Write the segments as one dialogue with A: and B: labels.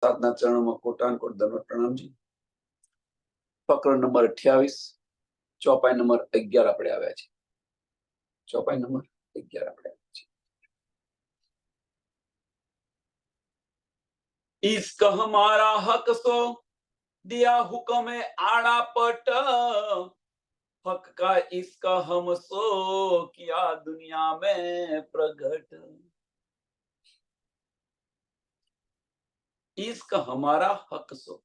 A: સાધના ચરણોમાં કોટાનકોટ દંડવત પ્રણામજી. પ્રકરણ number 28, ચોપાઈ number 11 આપણે આવ્યા છે. ચોપાઈ નંબર 11 આપણે આવ્યા છે. इश्क हमारा हक सो दिया हुक्म आड़ा पट, हक का इश्क हम सो किया दुनिया में प्रगट. इश्क हमारा हक सो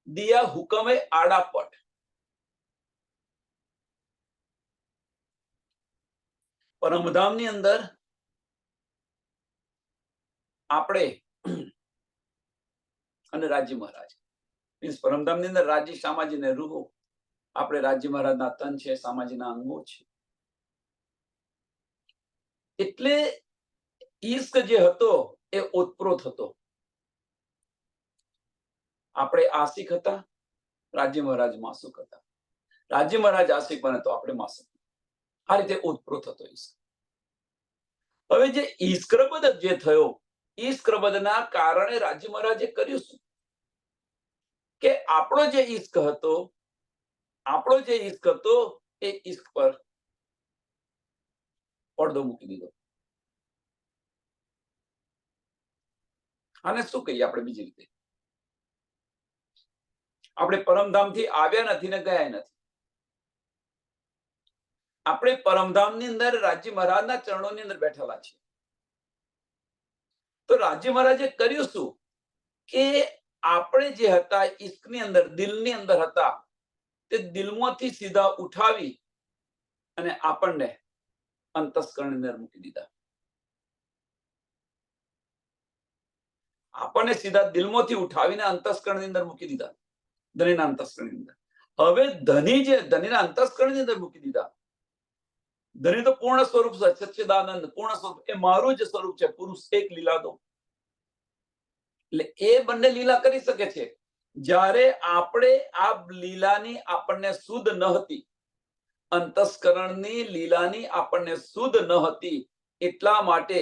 A: दिया हुक्म आड़ा पट. परमधाम ની અંદર આપણે અને રાજ્ય મહારાજ મીન્સ પરમધામ ની અંદર રાજ્ય સામાજી ને રૂહો, આપણે રાજ્ય મહારાજના તન છે, સામાજીના અંગો છે. એટલે ઈશ્ક જે હતો એ ઓતપ્રોત હતો. આપણે આશિક હતા, રાજ્ય મહારાજ માસુક હતા. રાજ્ય મહારાજ આશિક બને તો આપણે માસુક. આ રીતે ઓતપ્રોત હતો ઈશ્ક. હવે જે ઈશ્કરબદ જે થયો, ઈશ્કરબદના કારણે રાજ્ય મહારાજે કર્યું શું કે આપણો જે ઈશ્ક હતો એ ઈશ્ક પર પડદો મૂકી દીધો. આને શું કહીએ આપણે બીજી રીતે? આપણે પરમધામથી આવ્યા નથી ને ગયા નથી. આપણે પરમધામની અંદર રાજ્ય મહારાજના ચરણોની અંદર બેઠેલા છીએ. તો રાજ્ય મહારાજે કર્યું શું કે આપણે જે હતા ઈશ્કની અંદર, દિલની અંદર હતા, તે દિલમાંથી સીધા ઉઠાવી અને આપણને અંતસ્કરણની અંદર મૂકી દીધા. આપણને સીધા દિલમાંથી ઉઠાવીને અંતસ્કરણની અંદર મૂકી દીધા, ધનીના અંતસ્કરણની અંદર. હવે ધનીના અંતસ્કરણની અંદર મૂકી દીધા. ધની તો પૂર્ણ સ્વરૂપ છે, સચ્ચિદાનંદ પૂર્ણ સ્વરૂપ, એ મારું જ સ્વરૂપ છે. પુરુષ એક લીલા દો, એટલે એ બંને લીલા કરી શકે છે. જ્યારે આપણે આ લીલાની આપણને સુધ ન હતી, અંતસ્કરણની લીલાની આપણને સુધ ન હતી, એટલા માટે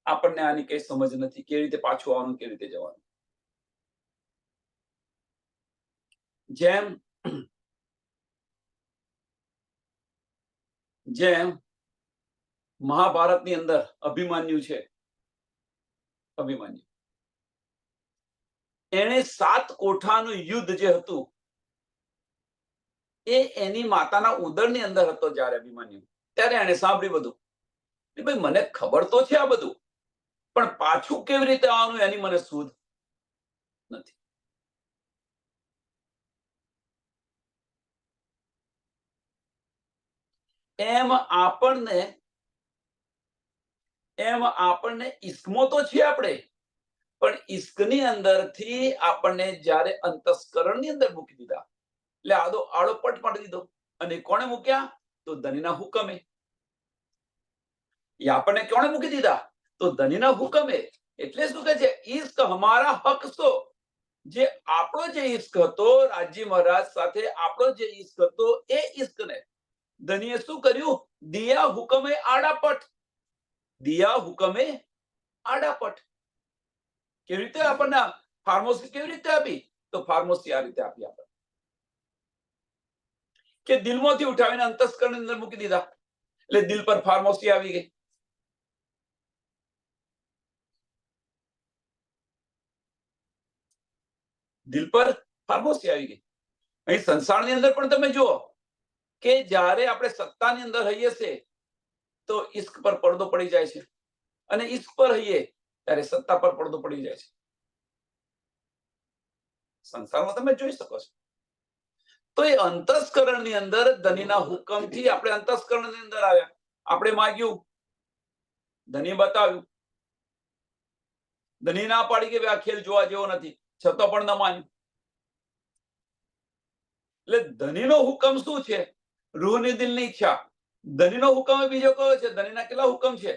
A: આપણને આની કઈ સમજ નથી, કેવી રીતે પાછું આવવાનું, કેવી રીતે જવાનું. જેમ મહાભારતની અંદર અભિમન્યુ છે. અભિમન્યુ એને 7 કોઠાનું યુદ્ધ જે હતું એ એની માતાના ઉદરની અંદર હતો. જ્યારે અભિમન્યુ, ત્યારે એને સાંભળ્યું બધું. ભાઈ મને ખબર તો છે આ બધું, પણ પાછું કેવી રીતે આવવાનું એની મને સુધ નથી. એમ આપણને ઈશ્કમાં તો છે આપણે, પણ ઈશ્કની અંદરથી આપણને જ્યારે અંતસ્કરણની અંદર મૂકી દીધા, એટલે આડો પટ પાડી દીધો. અને કોણે મૂક્યા? તો ધનીના હુકમે. એ આપણને કોણે મૂકી દીધા? તો ધનીના હુકમે. એટલે શું કહે છે? ઈશ્ક હમારા હક સો. જે આપણો જે ઈશ્ક હતો રાજ્ય મહારાજ સાથે, આપણો જે ઈશ્ક હતો એ ઈશ્કને ધનીએ શું કર્યું? દિયા હુકમે આડાપટ. દિયા હુકમે આડાપટ. કેવી રીતે આપણને ફાર્મસી કેવી રીતે આપી? તો ફાર્મસી આ રીતે આપી આપણે કે દિલમાંથી ઉઠાવીને અંતસ્કરણની અંદર મૂકી દીધા, એટલે દિલ પર ફાર્મસી આવી ગઈ. દિલ પર ફાર્મસી આવી ગઈ. અહીં સંસારની અંદર પણ તમે જુઓ કે જ્યારે આપણે સત્તાની અંદર રહીએ છીએ તો ઈશ્ક પર પડદો પડી જાય છે, અને ઈશ્ક પર રહીએ ત્યારે સત્તા પર પડદો પડી જાય છે. સંસારમાં તમે જોઈ શકો છો. તો એ અંતસ્કરણની અંદર ધનીના હુકમથી આપણે અંતસ્કરણની અંદર આવ્યા. આપણે માંગ્યું, ધની બતાવ્યું. ધની ના પાડી કે આ ખેલ જોવા જેવો નથી, છતાં પણ ન માન્યું. એટલે ધનીનો હુકમ શું છે? રૂહની દિલની ઈચ્છા. ધનીનો હુકમ બીજો કયો છે? ધનીના કેટલા હુકમ છે?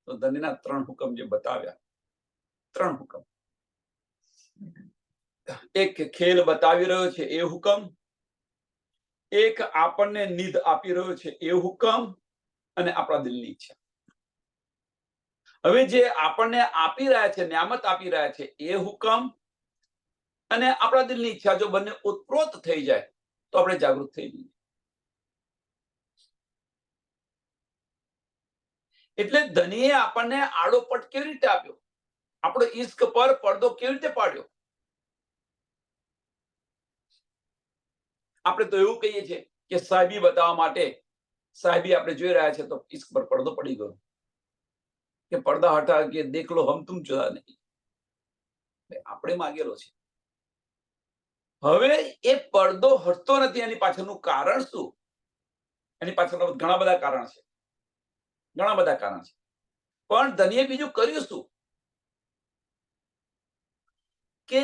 A: તો ધનીના 3 હુકમ જે બતાવ્યા, 3 હુકમ. એક ખેલ બતાવી રહ્યો છે એ હુકમ, એક આપણને નિધ આપી રહ્યો છે એ હુકમ, અને આપણા દિલની ઈચ્છા. હવે જે આપણને આપી રહ્યા છે, નિયામત આપી રહ્યા છે, એ હુકમ અને આપણા દિલની ઈચ્છા જો બંને ઉત્પ્રોત થઈ જાય તો આપણે જાગૃત થઈ જઈએ. એટલે ધનીએ આપણને આડોપટ કેવી રીતે આપ્યો, આપણો ઈશ્ક પર પડદો કેવી રીતે પાડ્યો? આપણે તો એવું કહીએ છીએ કે સાહેબી બતાવવા માટે સાહેબી આપણે જોઈ રહ્યા છે તો ઈશ્ક પર પડદો પડી ગયો, કે પડદા હટા કે દેખ લો હમ તુમ જુદા નહીં. આપણે માંગેલો છે. હવે એ પડદો હટતો નથી, એની પાછળનું કારણ શું? એની પાછળ ઘણા બધા કારણ છે, ઘણા બધા કારણ છે. પણ ધનીએ બીજું કર્યું શું કે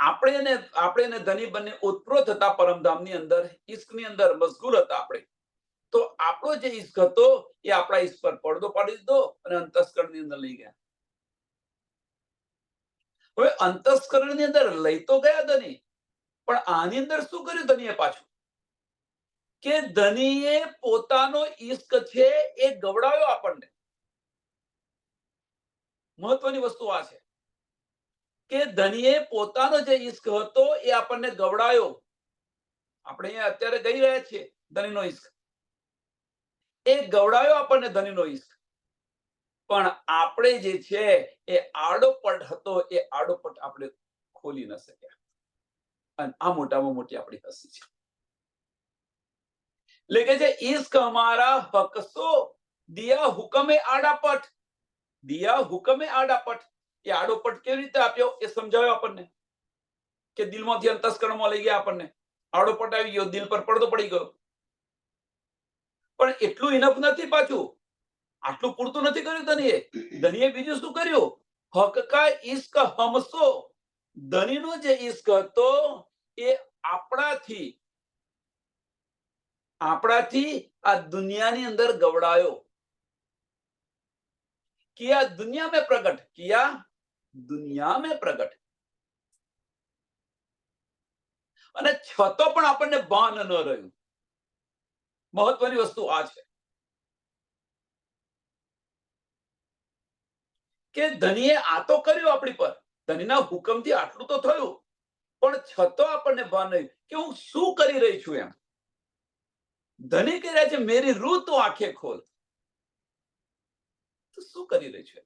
A: આપણે ધની બંને ઉત્પ્રોત હતા પરમધામની અંદર, ઈશ્કની અંદર મશગુલ હતા આપણે. તો આપણો જે ઈશ્ક હતો એ આપણા ઈશ્ક પર પડદો પાડી દીધો અને અંતસ્કરણની અંદર લઈ ગયા. હવે અંતસ્કરણની અંદર લઈ તો ગયા ધની, પણ આની અંદર શું કર્યું ધનીએ પાછું કે ધનીએ પોતાનો ઈશ્ક છે એ ગવડાવ્યો આપણને. મહત્વની વસ્તુ આ છે કે ધનીએ પોતાનો જે ઈશ્ક હતો એ આપણને ગવડાયો. આપણે અહીંયા અત્યારે ગઈ રહ્યા છીએ ધનીનો ઈશ્ક, એ ગવડાયો આપણને ધનીનો ઈશ્ક. પણ આપણે જે છે એ આડોપટ હતો, એ આડોપટ આપણે ખોલી ન શક્યા. અને આ મોટામાં મોટી આપણી હસી છે. લેકે જે ઈશ્ક હમારા હક સો દિયા હુકમે આડાપટ, દિયા હુકમે આડાપટ. એ આડોપટ કેવી રીતે આપ્યો એ સમજાવ્યો આપણને, કે દિલમાંથી અંતસ્કરણમાં લઈ ગયા આપણને. આડોપટ આવી ગયો, દિલ પર પડદો પડી ગયો. પણ એટલું ઇનફ નથી, પાછું આટલું પૂરતું નથી કર્યું ધનીએ. ધનીએ બીજું શું કર્યું? હક કા ઈશ્ક હમસો, ધનીનો જે ઈશ્ક હતો એ આપણાથી આ દુનિયાની અંદર ગવડાયો. કિયા દુનિયા મેં પ્રગટ, કિયા દુનિયા મેં પ્રગટ. અને છતો પણ આપણને ભાન ન રહ્યું. મહત્વની વસ્તુ આ છે કે ધનીએ આ તો કર્યું આપણી પર, ધનીના હુકમથી આટલું તો થયું, પણ છતો આપણને ભાન નહીં કે હું શું કરી રહી છું એમ. ધની કહી રહ્યા છે મેરી રૂહ તો આંખે ખોલ. તો શું કરી રહી છે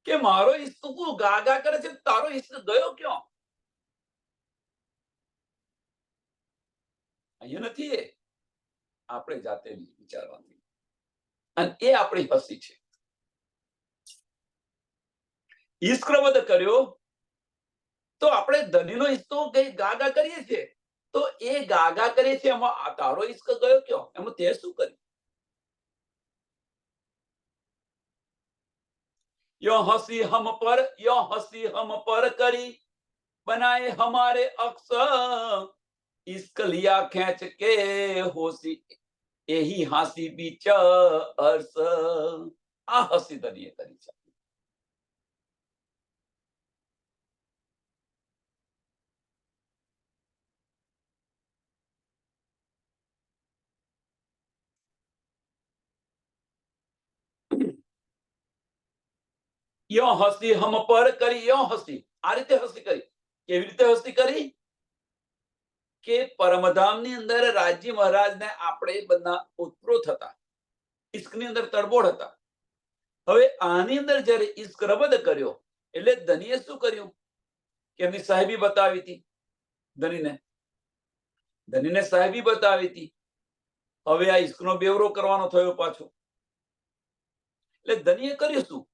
A: કે મારો ઈશ્ક તું ગાગા કરે છે, તારો ઈશ્ક ગયો ક્યાં? અહીંયા નથી, એ આપણે જાતે વિચારવાની. અને એ આપણી હસી છે. ઈશ્કવદ કર્યો તો આપણે ધનીનો ઈશ્ક કઈ ગાગા કરીએ છીએ, તો એ ગાગા કરીએ છીએ એમાં તારો ઈશ્ક ગયો ક્યાં? એમાં તે શું કર્યું? યો હસી હમ પર કરી બનાए हमारे अक्स, इश्क लिया खेच के होसी यही हासी बीच अरस. આ હસી ધનીએ કરી છે. યો હસી હમ પર કરી, યો હસી આ રીતે હસી કરી. કેવી રીતે હસી કરી કે પરમધામની અંદર રાજી મહારાજને આપણે બધા ઉત્પ્રોત હતા, ઈશ્કની અંદર તડબોળ હતા. હવે આની અંદર જ્યારે ઈશ્ક રબદ કર્યો એટલે ધનીએ શું કર્યું કે એમની સાહેબી બતાવી હતી. ધનીને સાહેબી બતાવી હતી. હવે આ ઈશ્કનો બેવરો કરવાનો થયો પાછો. એટલે ધનીએ કર્યું શું?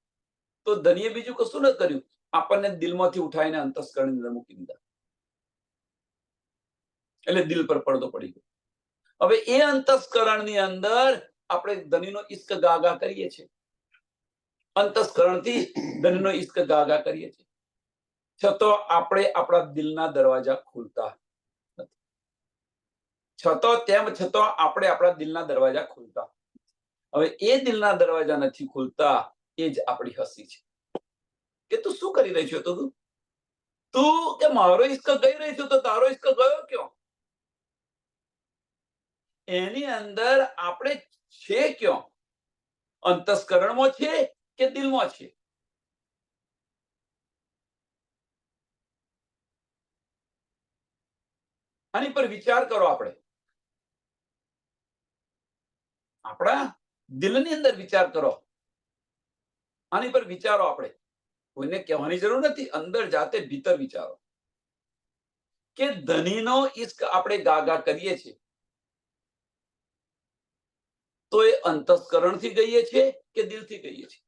A: તો ધનીએ બીજું કશું ન કર્યું, આપણને દિલમાંથી ઉઠાવીને અંતસ્કરણની અંદર મૂકી દીધા. એટલે દિલ પર પડદો પડી ગયો. હવે એ અંતસ્કરણની અંદર આપણે ધનીનો ઈશ્ક ગાગા કરીએ છીએ, અંતસ્કરણથી ધનીનો ઈશ્ક ગાગા કરીએ છીએ, છતાં આપણે આપણા દિલના દરવાજા ખોલતા નથી. છતાં આપણે આપણા દિલના દરવાજા ખોલતા. હવે એ દિલના દરવાજા નથી ખોલતા, એ જ આપણી હસી છે કે તું શું કરી રહી છે? તું કે મારો ઈશ્ક ગઈ રહી છું, તો તારો ઈશ્ક ગયો ક્યાં? એની અંદર આપણે છે ક્યાં? અંતસ્કરણમાં છે કે દિલમાં છે? આની પર વિચાર કરો. આપણા દિલની અંદર વિચાર કરો. આની પર વિચારો. કોઈને કહેવાની જરૂર નથી. અંદર જાતે ભીતર વિચારો કે ધનીનો ઈશ્ક આપણે ગાગા કરીએ છીએ તો એ અંતસ્કરણથી ગઈએ છીએ કે દિલથી ગઈએ છીએ?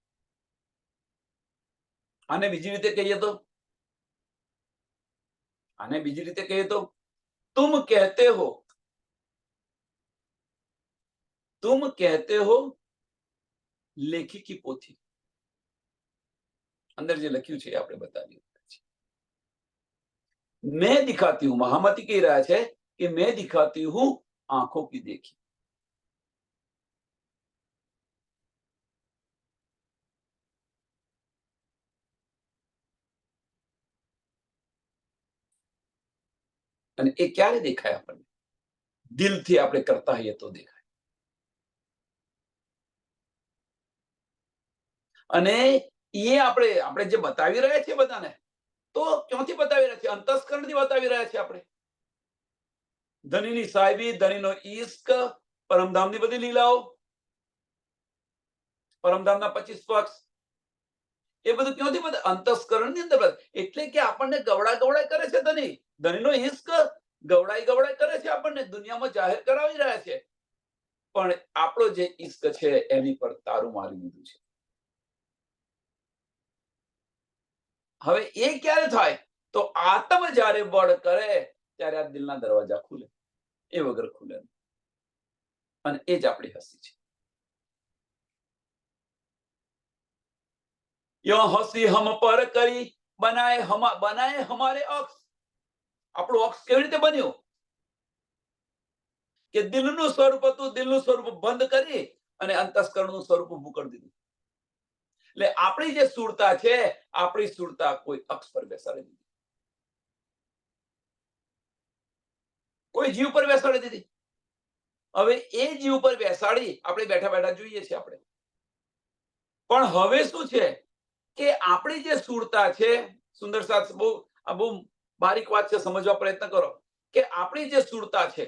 A: આને બીજી રીતે કહીએ તો तुम कहते हो લેખી કી પોથી. અંદર જે લખ્યું છે આપણે બતાવ્યું. मैं दिखाती हूं, महामती કહી રહ્યા છે કે मैं दिखाती हूं आंखों की देखी. અને એ ક્યારે દેખાય આપણને? દિલથી આપણે કરતા હોઈએ તો દેખાય. અને એ આપણે જે બતાવી રહ્યા છીએ બધાને, તો ક્યાંથી બતાવી રહ્યા છીએ? અંતસ્કરણથી બતાવી રહ્યા છીએ આપણે. ધનીની સાહેબી, ધનીનો ઈશ્ક, પરમધામની બધી લીલાઓ, પરમધામના 25 પક્ષ, એ બધું ક્યાંથી બધા? અંતસ્કરણની અંદર. એટલે કે આપણને ગવડાઈ કરે છે ધનીનો ઈશ્ક ગવડાઈ કરે છે આપણને, દુનિયામાં જાહેર કરાવી રહ્યા છે. પણ આપણો જે ઈશ્ક છે એની પર તારું મારી દીધું છે. હવે એ ક્યારે થાય? તો આત્મ જ્યારે બળ કરે ત્યારે આ દિલના દરવાજા ખુલે. એ વગર ખુલે નહીં. અને એ જ આપણી હસી છે. યો હસી હમ પર કરી બનાએ હમારે અક્ષ. આપણું અક્ષ કેવી રીતે બન્યું? કે દિલનું સ્વરૂપ હતું, દિલનું સ્વરૂપ બંધ કરી અને અંતસ્કરણનું સ્વરૂપ ઊભું કરી દીધું. એટલે આપણી જે સુરતા છે, આપણી સુરતા કોઈ અક્ષ પર બેસાડી દીધી, કોઈ જીવ પર બેસાડી દીધી. હવે એ જીવ પર બેસાડી આપણે બેઠા બેઠા જોઈએ છીએ આપણે. પણ હવે શું છે કે આપણી જે સુરતા છે, સુંદર સાથ, બહુ બારીક વાત છે, સમજવા પ્રયત્ન કરો કે આપણી જે સુરતા છે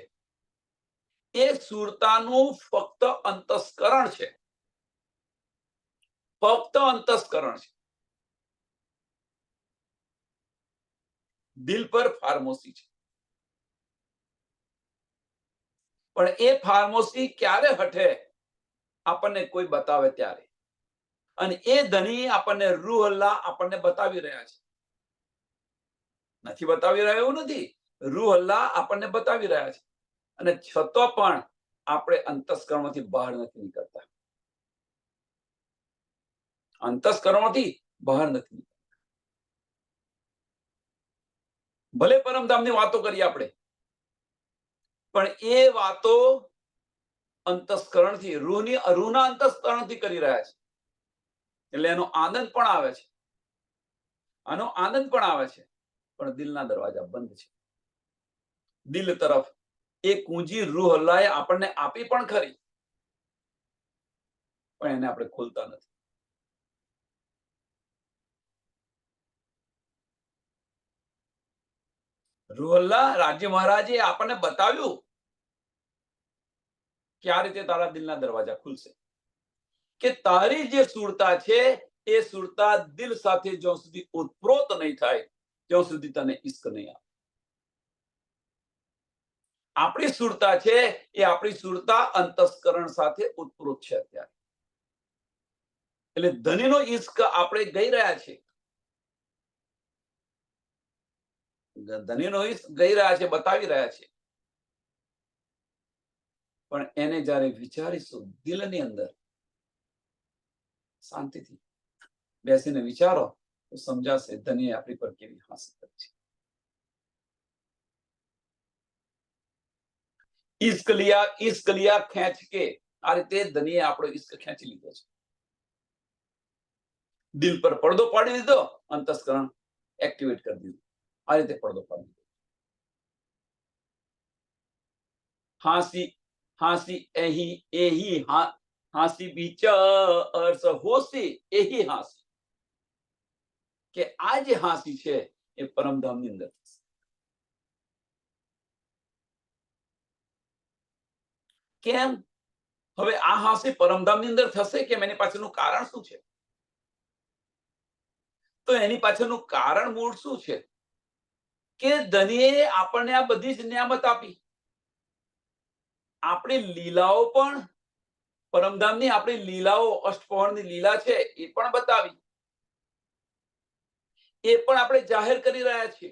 A: એ સુરતાનું ફક્ત અંતસ્કરણ છે. ફક્ત અંતસ્કરણ છે. દિલ પર ફાર્મોસી છે. પણ એ ફાર્મોસી ક્યારે હટે? આપણને કોઈ બતાવે ત્યારે. અને એ ધની આપણને રૂહ અલ્લાહ આપણને બતાવી રહ્યા છે. નથી બતાવી રહ્યા એવું નથી. રૂહ અલ્લાહ આપણને બતાવી રહ્યા છે. અને છતાં પણ આપણે અંતસ્કરણમાંથી બહાર નથી નીકળતા. અંતસ્કરણમાંથી બહાર નથી નીકળતા. ભલે પરમધામની વાતો કરીએ આપણે, પણ એ વાતો અંતસ્કરણથી, રૂહના અંતસ્કરણથી કરી રહ્યા છે. એટલે એનો આનંદ પણ આવે છે. પણ દિલના દરવાજા બંધ છે. દિલ તરફ એ કુંજી રૂહ અલ્લાહે આપણને આપી પણ ખરી, પણ એને આપણે ખોલતા નથી. રૂહ અલ્લાહ રાજ્ય મહારાજે આપણને બતાવ્યું કે આ રીતે તારા દિલના દરવાજા ખુલશે. કે તારી જે સુરતા છે એ સુરતા દિલ સાથે જ્યાં સુધી ઉત્પ્રોત નહીં થાય ત્યાં સુધી તને ઈશ્ક નહીં આવે. આપણી સુરતા છે એ આપણી સુરતા અંતસ્કરણ સાથે ઉત્પ્રોત છે અત્યારે. એટલે ધનીનો ઈશ્ક આપણે ગઈ રહ્યા છે. ધનીનો ઈશ્ક ગઈ રહ્યા છે, બતાવી રહ્યા છે. પણ એને જ્યારે વિચારીશું દિલની અંદર, શાંતિથી બેસીને વિચારો તો સમજાશે ધનીએ આપણી પર કેવી હાંસી કરી છે. ઈશ્ક લિયા ખેંચ કે, આ રીતે ધનીએ આપણો ઈશ્ક ખેંચી લીધો છે. દિલ પર પડદો પાડી દીધો, અંતસ્કરણ એક્ટિવેટ કરી દીધું. આ રીતે પડદો પાડી દીધો. હાંસી એહી એહી હાંસી બીચ અર્સ હોસી એહી હાંસી, કે આ જે હાંસી છે એ પરમધામની અંદર થશે. કેમ? હવે આ હાંસી પરમધામની અંદર થશે કેમ? એની પાછળનું કારણ શું છે? તો એની પાછળનું કારણ મૂળ શું છે? કે ધનીએ આપણને આ બધી જ નિયામત આપી. આપણી લીલાઓ પણ પરમધામની, આપણી લીલાઓ અષ્ટપહરની લીલા છે એ પણ બતાવી, એ પણ આપણે જાહેર કરી રહ્યા છીએ,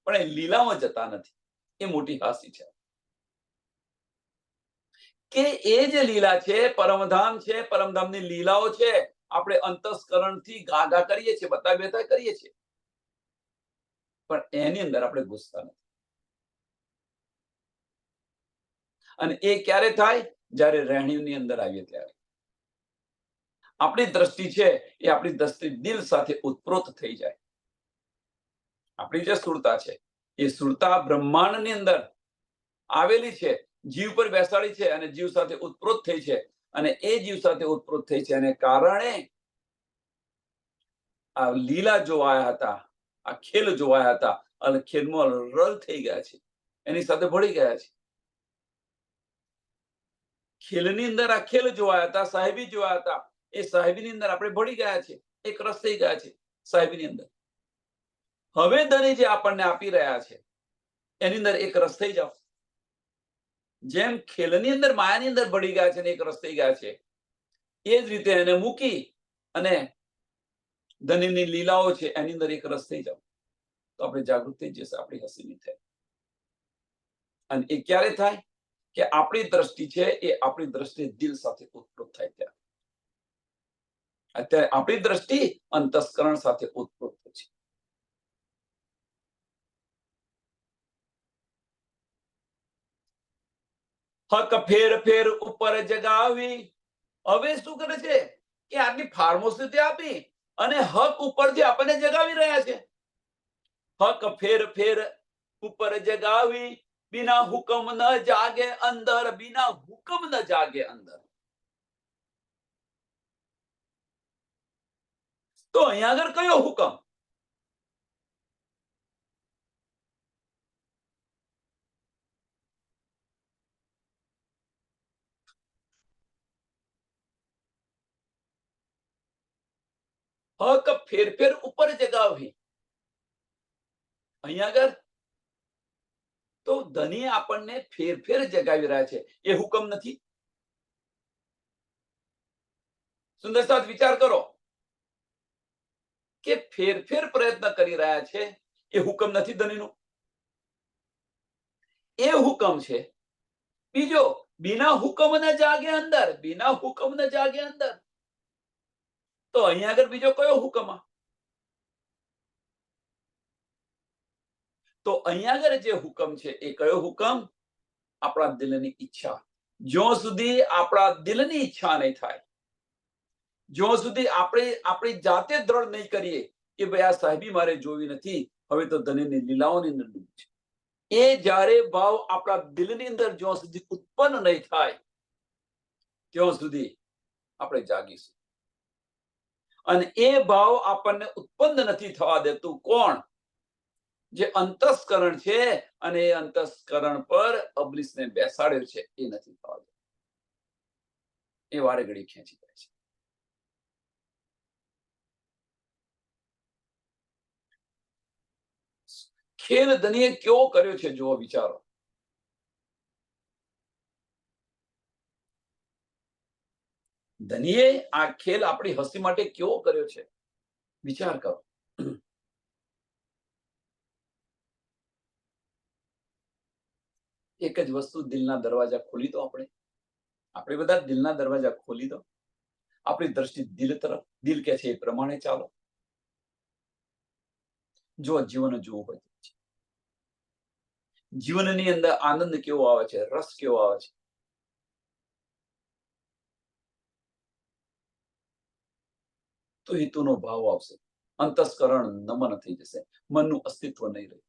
A: પણ એ લીલામાં જતા નથી. એ મોટી હાંસી છે કે એ જે લીલા છે, પરમધામ છે, પરમધામની લીલાઓ છે, આપણે અંતસ્કરણથી ગાગા કરીએ છીએ, બતા કરીએ છીએ, પણ એની અંદર આપણે ઘૂસતા નથી. અને એ ક્યારે થાય? જ્યારે રહેણીની અંદર આવીએ ત્યારે. આપણી દ્રષ્ટિ છે એ આપણી દ્રષ્ટિ દિલ સાથે ઉત્પ્રોત થઈ જાય. આપણી જે સ્થૂળતા છે એ સ્થૂળતા બ્રહ્માંડની અંદર આવેલી છે, જીવ પર બેસાડી છે અને જીવ સાથે ઉત્પ્રોત થઈ છે, અને એ જીવ સાથે ઉત્પ્રોત થઈ છે અને કારણે આ લીલા જોવાયા હતા, આ ખેલ જોવાયા હતા અને ખેલમાં રલ થઈ ગયા છે, એની સાથે ભળી ગયા છે. ખેલની અંદર આ ખેલ જોવાયા હતા, સાહેબી જોવાયા હતા, એ સાહેબીની અંદર આપણે ભળી ગયા છે, એક રસ થઈ ગયા છે સાહેબીની અંદર. હવે ધણી જે આપણને આપી રહ્યા છે એની અંદર એક રસ થઈ જાઓ. જેમ ખેલની અંદર માયાની અંદર ભળી ગયા છે ને એક રસ થઈ ગયા છે, એ જ રીતે એને મૂકી અને ધનીની લીલાઓ છે એની અંદર એક રસ થઈ જાઓ, તો આપણે જાગૃત થઈ જશે, આપણી હસી નહીં થાય. અને એ ક્યારે થાય? કે આપણી દ્રષ્ટિ છે એ આપણી દ્રષ્ટિ દિલ સાથે ઉત્પ્રોત થાય ત્યારે. અત્યારે આપણી દ્રષ્ટિ અંતસ્કરણ સાથે ઉત્પ્રોત છે. હક ફેર ફેર ઉપર જગાવી. હવે શું કરે છે કે આટલી ફાર્મોસિટી આપી અને હક ઉપરથી આપણને જગાવી રહ્યા છે. હક ફેર ફેર ઉપર જગાવી, बिना हुक्म न जागे अंदर, बिना हुक्म न जागे अंदर. તો અહીંયા આગળ કયો હુકમ? હક ફેર ફેર ઉપર જગાવી. અહીંયા આગળ તો ધની આપણને ફેર ફેર જગાવી રહ્યા છે, એ હુકમ નથી. સુંદર સાથ વિચાર કરો કે ફેર ફેર પ્રયત્ન કરી રહ્યા છે, એ હુકમ નથી ધનીનો, એ હુકમ છે. બીજો, બિના હુકમ ન જાગે અંદર, બિના હુકમ ન જાગે અંદર. તો અહીંયા આગળ બીજો કયો હુકમ? તો અહીંયા આગળ જે હુકમ છે એ કયો હુકમ? આપણા દિલની ઈચ્છા. જ્યાં સુધી આપણા દિલની ઈચ્છા નહીં થાય, જ્યાં સુધી આપણે આપણી જાતે દ્રઢ નહીં કરીએ કે ભાઈ આ સાહેબી મારે જોવી નથી, હવે તો ધનીની લીલાઓની અંદર ડૂબ છે, એ જ્યારે ભાવ આપણા દિલની અંદર જ્યાં સુધી ઉત્પન્ન નહીં થાય ત્યાં સુધી આપણે જાગીશું. અને એ ભાવ આપણને ઉત્પન્ન નથી થવા દેતું કોણ? જે અંતસ્કરણ છે, અને એ અંતસ્કરણ પર અબલીસને બેસાડ્યો છે, એ નથી થવા દેતું. એ વારે ઘડી ખેંચી જાય છે. ખેલ ધનીએ કેવો કર્યો છે જુઓ, વિચારો. ધનીએ આ ખેલ આપણી હસી માટે કેવો કર્યો છે, વિચાર કરો. એક જ વસ્તુ, દિલના દરવાજા ખોલી દો. આપણે બધા દિલના દરવાજા ખોલી દો. આપણી દ્રષ્ટિ દિલ તરફ, દિલ કે છે એ પ્રમાણે ચાલો. જો જીવન જોવું હોય, જીવનની અંદર આનંદ કેવો આવે છે, રસ કેવો આવે છે. તો હેતુનો ભાવ આવશે, અંતસ્કરણ નમન થઈ જશે, મનનું અસ્તિત્વ નહીં રહે.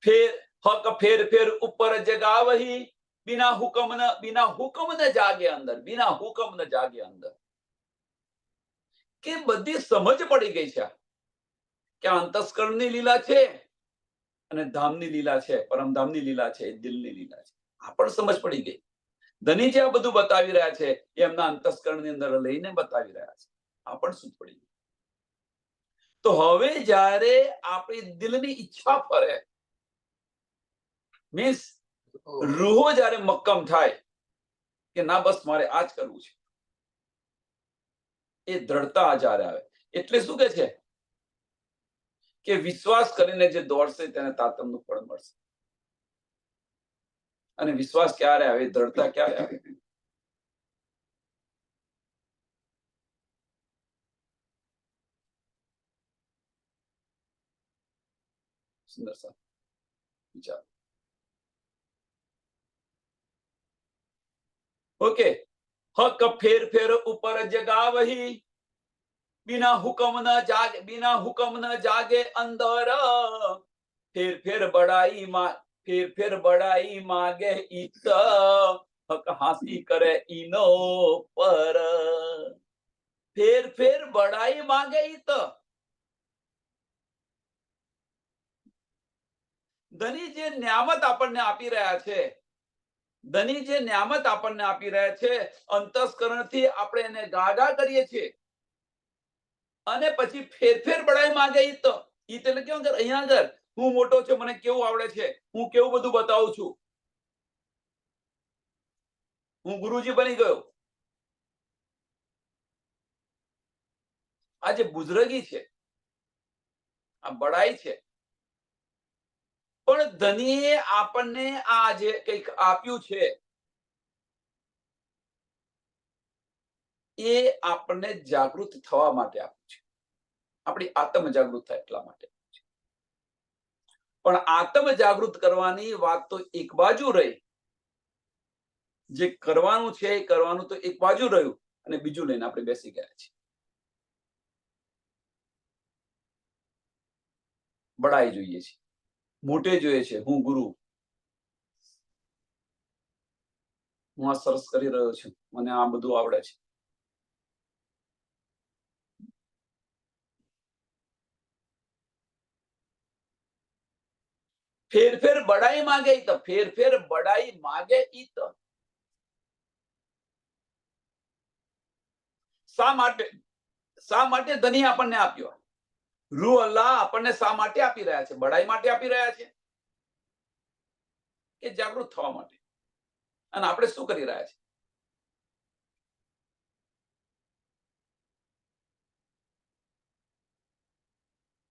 A: ફેર હક ફેર ફેર ઉપર જગાવહી, बिना हुक्म न जागे अंदर, बिना हुक्म न जागे अंदर. કે બધી સમજ પડી ગઈ છે કે અંતસ્કરણની લીલા છે અને ધામની લીલા છે, પરમધામની લીલા છે, દિલની લીલા છે. આ પણ સમજ પડી ગઈ. ધની જે આ બધું બતાવી રહ્યા છે એમના અંતસ્કરણની અંદર લઈને બતાવી રહ્યા છે. આ પણ શું પડી ગઈ. તો હવે જ્યારે આપણી દિલની ઈચ્છા ફરે, મીન્સ રૂહો જ્યારે મક્કમ થાય કે ના બસ મારે આ જ કરવું છે, એ દ્રઢતા જ્યારે આવે એટલે શું કે છે કે વિશ્વાસ કરીને જે દોડશે તેને તાતમનું ફળ મળશે. અને વિશ્વાસ ક્યારે આવે, દ્રઢતા ક્યારે આવે? સુંદર સા વિચાર. ઓકે, હક ફેર ફેર ઉપર જગાવહી, बिना हुक्म न जागे अंदर, फिर बड़ाई मांगे इत, हक हासी करे इनो पर. फेर बड़ाई मांगे इत. ધની જે ન્યામત આપણને આપી રહ્યા છે, ધની જે ન્યામત આપણને આપી રહ્યા છે, અંતસ્કરણથી આપણે એને ગાગા કરીએ છીએ અને પછી ફેર બડાઈ માંગે ઈત. ઈત એટલે કેવું કે અહીંયા આગળ હું મોટો છું, મને કેવું આવડે છે, હું કેવું બધું બતાવું છું, હું ગુરુજી બની ગયો. આ જે બુઝરગી છે, આ બડાઈ છે. પણ ધનીએ આપણને આ જે કંઈક આપ્યું છે એ આપણને જાગૃત થવા માટે આપ્યું છે, આપણી આત્મ જાગૃત થાય એટલા માટે. પણ આત્મ જાગૃત કરવાની વાત તો એક બાજુ રહી, જે કરવાનું છે એ કરવાનું તો એક બાજુ રહ્યું અને બીજું લઈને આપણે બેસી ગયા છે. બડાઈ જોઈએ છે, મોટે જોઈએ છે, હું ગુરુ, હું આ સરસ કરી રહ્યો છું, મને આ બધું આવડે છે. ફેર બડાઈ માંગે ઈત, ફેર બડાઈ માંગે ઈત. શા માટે ધની આપણને આપ્યો? રૂહ અલ્લાહ આપણને શા માટે આપી રહ્યા છે? બડાઈ માટે આપી રહ્યા છે કે જાગૃત થવા માટે? અને આપણે શું કરી રહ્યા છે?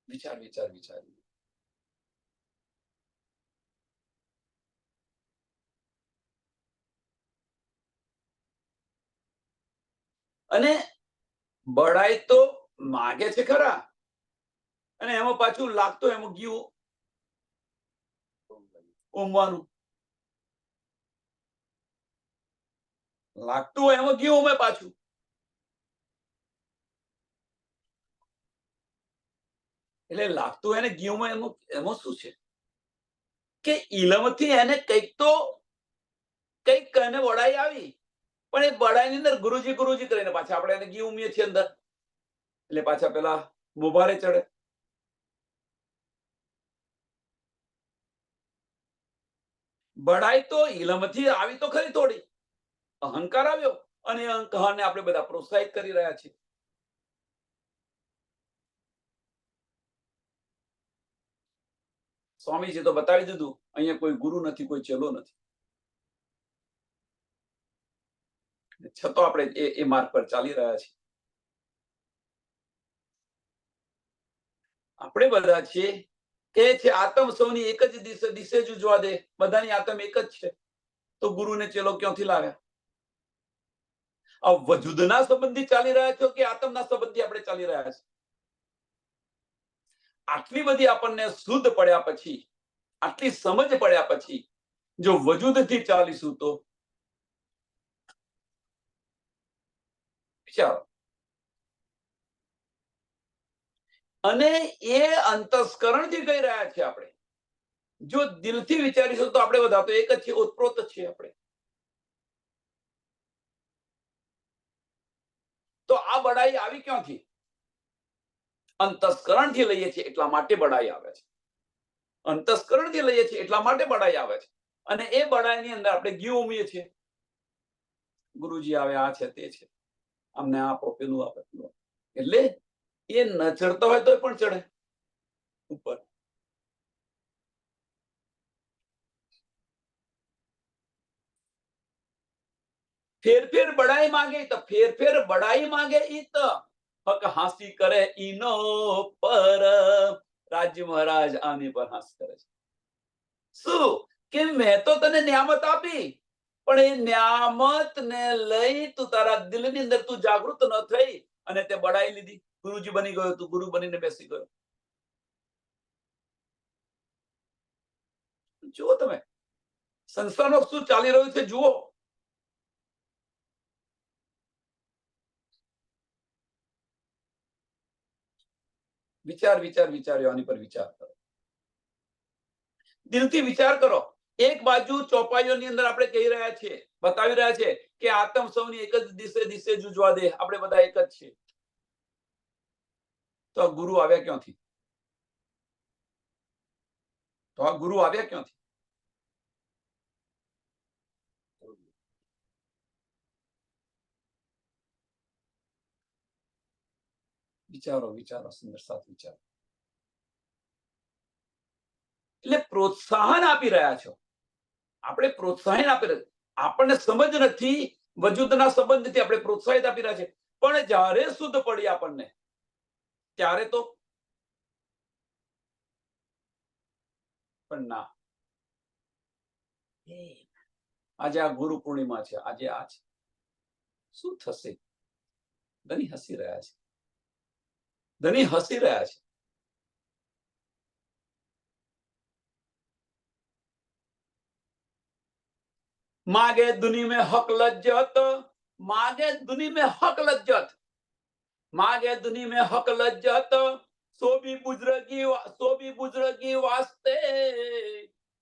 A: વિચાર. અને બડાઈ તો માગે છે ખરા, અને એમાં પાછું લાગતો એમાં ગયું ઊંઘવાનું, લાગતું એમાં ગયું ઉમે પાછું. એટલે લાગતું એને ગયું એમાં શું છે કે ઇલમથી એને કંઈક એને વડાઈ આવી, પણ એ બડાઈની અંદર ગુરુજી કરીને પાછા આપણે એને ઘી ઉમીએ છીએ અંદર, એટલે પાછા પેલા મોભારે ચડે. બડાઈ તો ઇલમથી આવી તો ખરી, થોડી અહંકાર આવ્યો અને એ અહંકારને આપણે બધા પ્રોત્સાહિત કરી રહ્યા છીએ. સ્વામીજી તો બતાવી દીધું, અહીંયા કોઈ ગુરુ નથી, કોઈ ચેલો નથી, છતાં આપણે એ માર્ગ પર ચાલી રહ્યા છીએ. આપણે બધા છીએ કે છે આત્મ સૌની એક જ દિશે જ ઉજવા દે, બધાની આત્મ એક જ છે, તો ગુરુને ચેલો ક્યાંથી લાવ્યા? આ વજૂદના સંબંધી ચાલી રહ્યા છો કે આત્મના સંબંધી આપણે ચાલી રહ્યા છે? આટલી બધી આપણને શુદ્ધ પડ્યા પછી, આટલી સમજ પડ્યા પછી જો વજૂદથી ચાલીશું તો વિચારો. અને એ અંતસ્કરણથી કહી રહ્યા છે આપણે, જો દિલથી વિચારીશું તો આપણે બધા તો એક જ છીએ, ઓતપ્રોત જ છીએ આપણે. તો આ બડાઈ આવી ક્યાંથી? અંતસ્કરણથી લઈએ છીએ એટલા માટે બડાઈ આવે છે. અંતસ્કરણથી લઈએ છીએ એટલા માટે બડાઈ આવે છે. અને એ બડાઈની અંદર આપણે ઘી ઉમીએ છીએ. ગુરુજી આવે, આ છે, તે છે, અમને આપો, પેલું આપે, પેલું. એટલે એ ન ચડતો હોય તો પણ ચડે ઉપર. ફેર બડાઈ માંગે તો ફેર બડાઈ માંગે ઈ તો હક હાંસી કરે ઈનો પર. રાજ્ય મહારાજ આની પર હાંસ કરે છે. શું કે મેં તો તને નિયામત આપી, પણ એ નિયામત ને લઈ તું તારા દિલની અંદર તું જાગૃત ન થઈ અને તે બડાઈ લીધી. ગુરુજી બની ગયો, તું ગુરુ બનીને બેસી ગયો. જુઓ તમે સંસારમાં શું ચાલી રહ્યું છે, જુઓ. વિચાર્યો આની પર વિચાર કરો, દિલથી વિચાર કરો. એક બાજુ ચોપાઈઓની અંદર આપણે કહી રહ્યા છીએ, બતાવી રહ્યા છે કે આત્મ સૌની એક જ દિશે જુજવા દે, આપણે બધા એક જ છીએ. તો આ ગુરુ આવ્યા ક્યાંથી? વિચારો સુંદર સાથ વિચારો. એટલે પ્રોત્સાહન આપી રહ્યા છો, આપણે પ્રોત્સાહન આપી રહ્યા. આપણને સમજ નથી, વજૂદના સંબંધથી આપણે પ્રોત્સાહિત આપી રહ્યા છે. પણ જ્યારે શુદ્ધ પડી આપણને, ત્યારે તો પણ ના. આજે આ ગુરુ પૂર્ણિમા છે, આજે આ છે, શું થશે? ધની હસી રહ્યા છે, ધની હસી રહ્યા છે. मागे दुनी में हक लज्जत, मागे दुनी में हक लज्जत, मागे दुनी में हक लज्जत, सो भी बुजुर्गी वास्ते,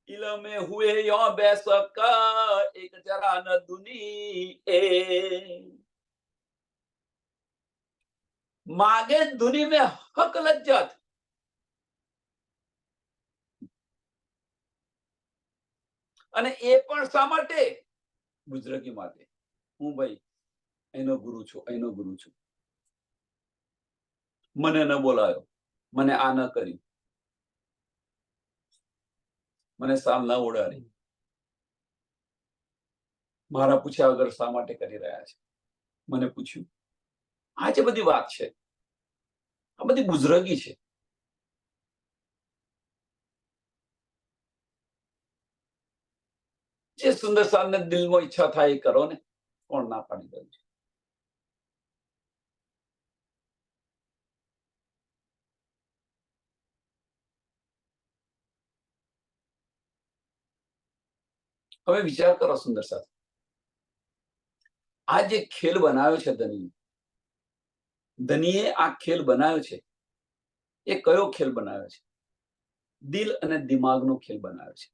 A: इलमे हुए यो बेसक, एक जरा न दुनी ए. मागे दुनी में हक लज्जत. અને એ પણ શા માટે? બુજરગી માટે. હું ભાઈ એનો ગુરુ છું, એનો ગુરુ છું. મને ન બોલાયો, મને આ ન કર્યું, મને સાલ ન ઉડાડી, મારા પૂછ્યા વગર શા માટે કરી રહ્યા છે? મને પૂછ્યું. આ જે બધી વાત છે, આ બધી બુજરગી છે. જે સુંદર સાલને દિલમાં ઈચ્છા થાય એ કરો ને, કોણ ના પાડી રહ્યું છે? હવે વિચાર કરો સુંદર સાલ, આ જે ખેલ બનાવ્યો છે ધનીએ આ ખેલ બનાવ્યો છે, એ કયો ખેલ બનાવ્યો છે? દિલ અને દિમાગનો ખેલ બનાવ્યો છે.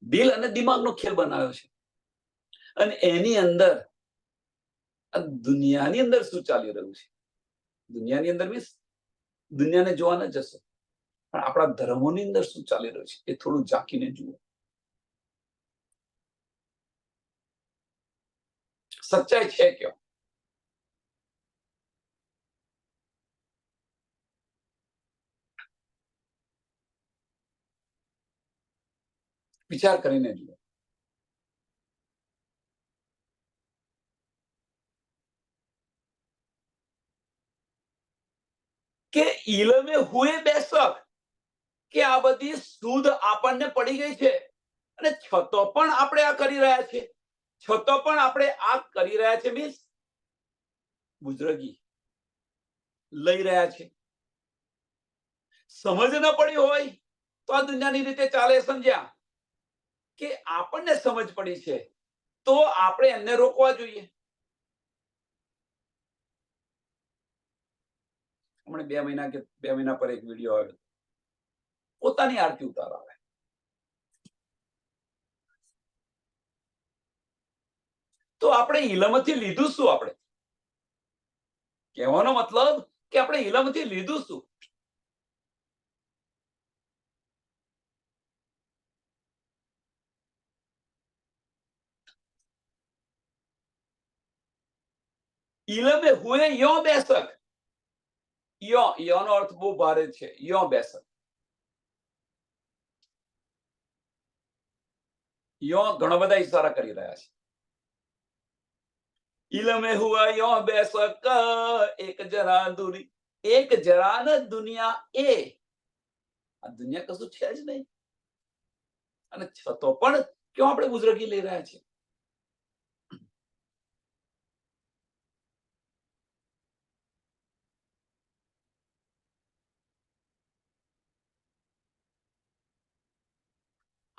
A: દિલ અને દિમાગનો ખેલ બનાવ્યો છે. અને એની અંદર આ દુનિયાની અંદર શું ચાલી રહ્યું છે? દુનિયાની અંદર મીન્સ દુનિયાને જોવા ન જશો, પણ આપણા ધર્મોની અંદર શું ચાલી રહ્યું છે એ થોડું ઝાંકીને જુઓ. સચ્ચાઈ છે ક્યાં? વિચાર કરીને જુઓ. કે ઇલમે હુએ બેશક, કે આ બધી સુધ આપણને પડી ગઈ છે અને છતો પણ આપણે આ કરી રહ્યા છીએ. છતો પણ આપણે આ કરી રહ્યા છે મીન્સ બુજરગી લઈ રહ્યા છે. સમજ ન પડી હોય તો આ દુનિયાની રીતે ચાલે. સમજ્યા કે આપણને સમજ પડી છે તો આપણે એમને રોકવા જોઈએ. હમણાં 2 મહિના પર એક વિડીયો આવ્યો, પોતાની આરતી ઉતારાવે, તો આપણે ઇલમથી લીધું શું? આપણે કહેવાનો મતલબ કે આપણે ઇલમથી લીધું શું? ઇલમે હુએ યો બેસક. યો નો અર્થ બહુ ભારે છે. યો બેસક. યો ઘણા બધા ઈશારા કરી રહ્યા છે. ઇલમે હુઆ યો બેસક એક જરા દુની. એક જરા ન દુનિયા એ. આ દુનિયા કશું છે જ નહીં, અને છતો પણ ક્યાં આપણે બુઝરગી લઈ રહ્યા છીએ?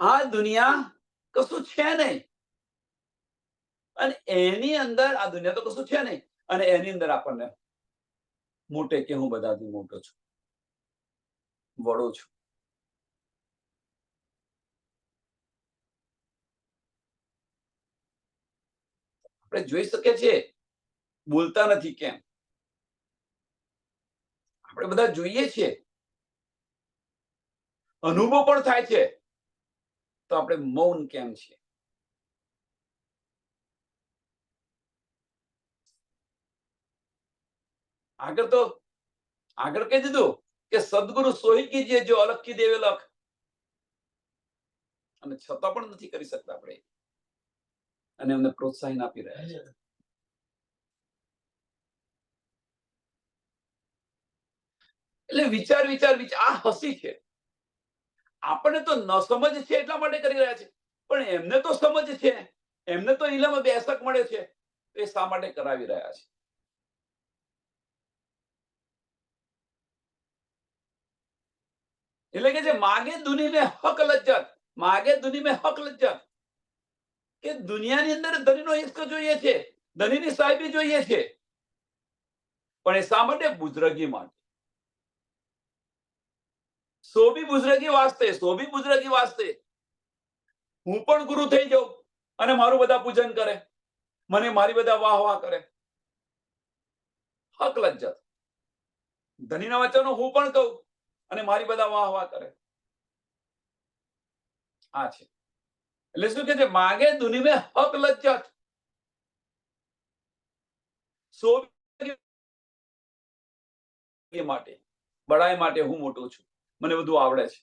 A: આ દુનિયા કશું છે નહીં, અને એની અંદર આ દુનિયા તો કશું છે નહીં, અને એની અંદર આપણને મોટે કે હું બધાથી મોટો છું, વડો છું. આપણે જોઈ શકીએ છીએ, બોલતા નથી કેમ? આપણે બધા જોઈએ છીએ, અનુભવ પણ થાય છે, તો આપણે મૌન કેમ છીએ? આગળ કહી દીધું કે સદગુરુ સોહી કીજીએ જો અલગ કી દેવે લખ, અને છતાં પણ નથી કરી શકતા આપણે, અને એમને પ્રોત્સાહન આપી રહ્યા છે. એટલે વિચાર આ હસી છે. આપણને તો ન સમજ છે એટલા માટે કરી રહ્યા છે, પણ એમને તો સમજ છે, એમને તો ઇલમ બેસક મળે છે, એ શા માટે કરાવી રહ્યા છે? એટલે કે જે માગે દુની મેં હક લજ્જત, માગે દુની મેં હક લજ્જત, કે દુનિયાની અંદર ધનીનો ઇશ્ક જોઈએ છે, ધનીની સાહેબી જોઈએ છે, પણ એ શા માટે? બુઝરગી માટે. સો બી બુઝરગી વાસ્તે હું પણ ગુરુ થઈ જાઉં અને મારું બધા પૂજન કરે, મને મારી બધા વાહ કરે. હક લજ્જત, ધનીના વચનો હું પણ કહું અને મારી બધા વાહ કરે. આ છે. એટલે શું કે છે? માગે દુની મેં હક લજ્જત, સો માટે, બડાઈ માટે હું મોટો છું, મને બધું આવડે છે.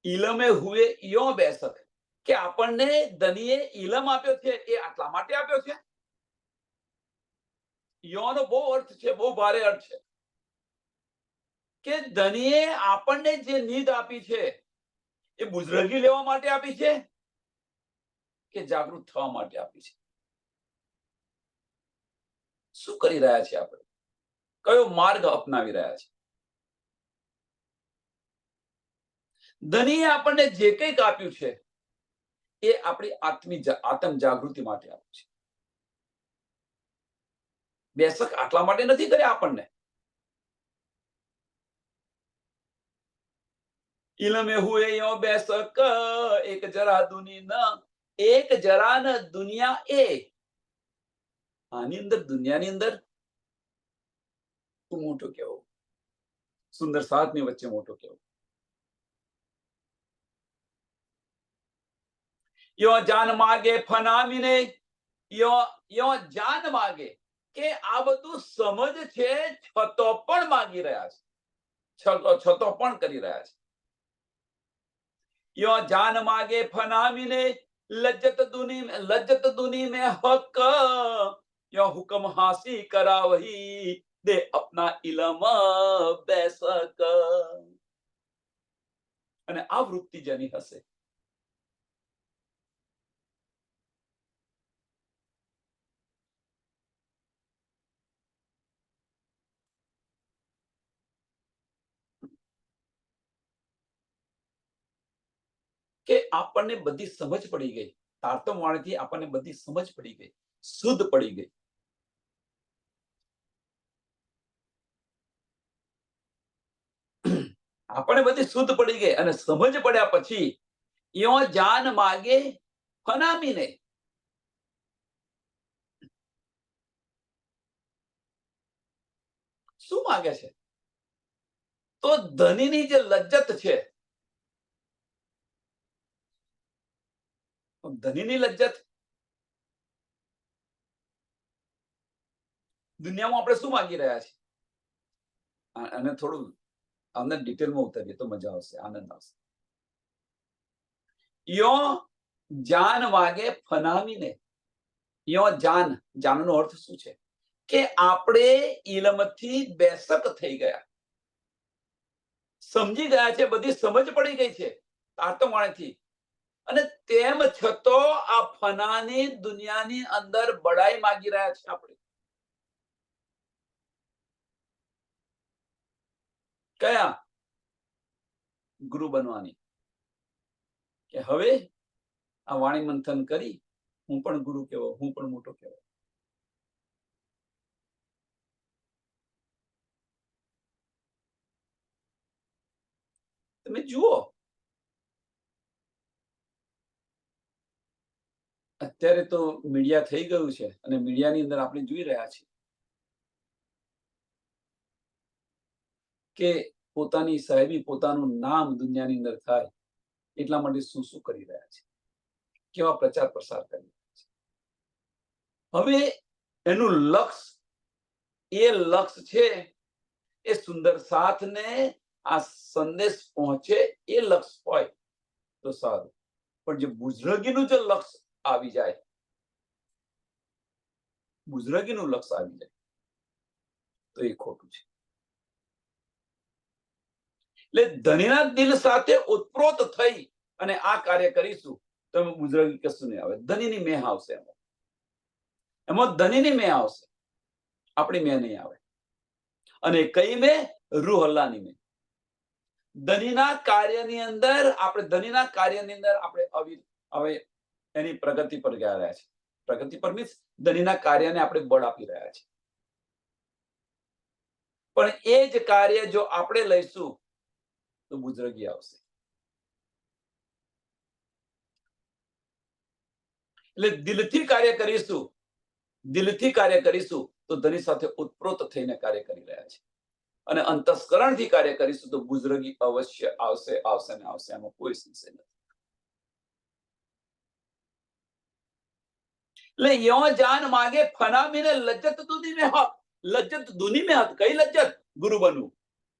A: ઇલમે હુએ યો બેસક, કે આપણને ધનીએ ઇલમ આપ્યો છે, એ આટલા માટે આપ્યો છે. યોનો બહુ અર્થ છે, બહુ ભારે અર્થ છે, કે ધનીએ આપણને જે નીંદ આપી છે, એ બુઝરગી લેવા માટે આપી છે કે જાગૃત થવા માટે આપી છે? શું કરી રહ્યા છે આપણે? કયો માર્ગ અપનાવી રહ્યા છે? ધનીએ આપણને જે કંઈક આપ્યું છે, એ આપણી આત્મ જાગૃતિ માટે આપ્યું છે. બેસક આટલા માટે નથી કર્યા આપણને. ઇલમે હુએ યો બેસક એક જરા દુની ન, એક જરા ન દુનિયા એ. આની અંદર, દુનિયાની અંદર તું મોટો કેવો, સુંદર સાતની વચ્ચે મોટો કેવો. યો જાન માગે ફનામીને, યો જાન માગે, કે આ બધું સમજ છે, છતો પણ માગી રહ્યા છે, છતો પણ કરી રહ્યા છે. યો જાન માગે ફનામીને, લજ્જત દુની में हक, યો હુકમ હાસી કરાવહી દે અપના ઇલમ બેસક. અને આ વૃત્તિ જેની હશે, કે આપણને બધી સમજ પડી ગઈ, તારતમ વાણીથી આપણને બધી સમજ પડી ગઈ, શુદ્ધ પડી ગઈ. આપણને બધી શુદ્ધ પડી ગઈ, અને સમજ પડ્યા પછી યો જાન માગે ફનામીને. શું માગે છે? તો ધનીની જે લજ્જત છે, ધનીની લજ્જત દુનિયામાં આપણે શું માંગી રહ્યા છીએ? અને થોડું આને ડિટેલમાં ઉતરીએ તો મજા આવશે, આનંદ આવશે. યો જાન માગે ફનામીને. યો જાન, જાનનો અર્થ શું છે? કે આપણે ઇલમથી બેસક થઈ ગયા, સમજી ગયા છે, બધી સમજ પડી ગઈ છે તાતમાણીથી, અને તેમ છતાં આ ફનાની દુનિયાની અંદર બડાઈ માંગી રહ્યા છે આપણે. કયા? ગુરુ બનવાની. કે હવે આ વાણી મંથન કરી હું પણ ગુરુ કહેવો, હું પણ મોટો કહેવો. તમે જુઓ, અત્યારે તો મીડિયા થઈ ગયું છે અને મીડિયાની અંદર આપણે જોઈ રહ્યા છીએ કે પોતાની સાહેબી, પોતાનું નામ દુનિયાની અંદર થાય એટલા માટે શું શું કરી રહ્યા છે, કેવા પ્રચાર પ્રસાર કરી રહ્યા છે. હવે એનું લક્ષ્ય છે એ સુંદર સાથને આ સંદેશ પહોંચે, એ લક્ષ્ય હોય તો સારું. પણ જે બુઝરગીનું જે લક્ષ્ય આવી જાય, બુઝરગીનું લક્ષ્ય આવી જાય તો એ ખોટું છે. એટલે ધનીના દિલ સાથે ઉત્પ્રોત થઈ અને આ કાર્ય કરીશું તો બુઝરગી કશું નહીં આવે. ધનીની મેહ આવશે, એમાં ધનીની મેહ આવશે, આપણી મેહ નહીં આવે. અને કઈ મેં? રૂહ અલ્લાહની મેં. ધનીના કાર્યની અંદર આપણે હવે એની પ્રગતિ પર ગયા રહ્યા છે. પ્રગતિ પર મીન્સ ધનીના કાર્યને આપણે બળ આપી રહ્યા છે. પણ એ જ કાર્ય જો આપણે લઈશું તો બુઝરગી આવશે. એટલે દિલથી કાર્ય કરીશું તો ધની સાથે ઉત્પ્રોત થઈને કાર્ય કરી રહ્યા છે. અને અંતસ્કરણથી કાર્ય કરીશું તો બુઝરગી અવશ્ય આવશે, આવશે ને આવશે, એમાં કોઈ સંશય નથી. એટલે યો જાન માગે ફનામીને લજ્જત દુની મેં હક. લજ્જત દુની મેં હક. કઈ લજ્જત? ગુરુ બનવું,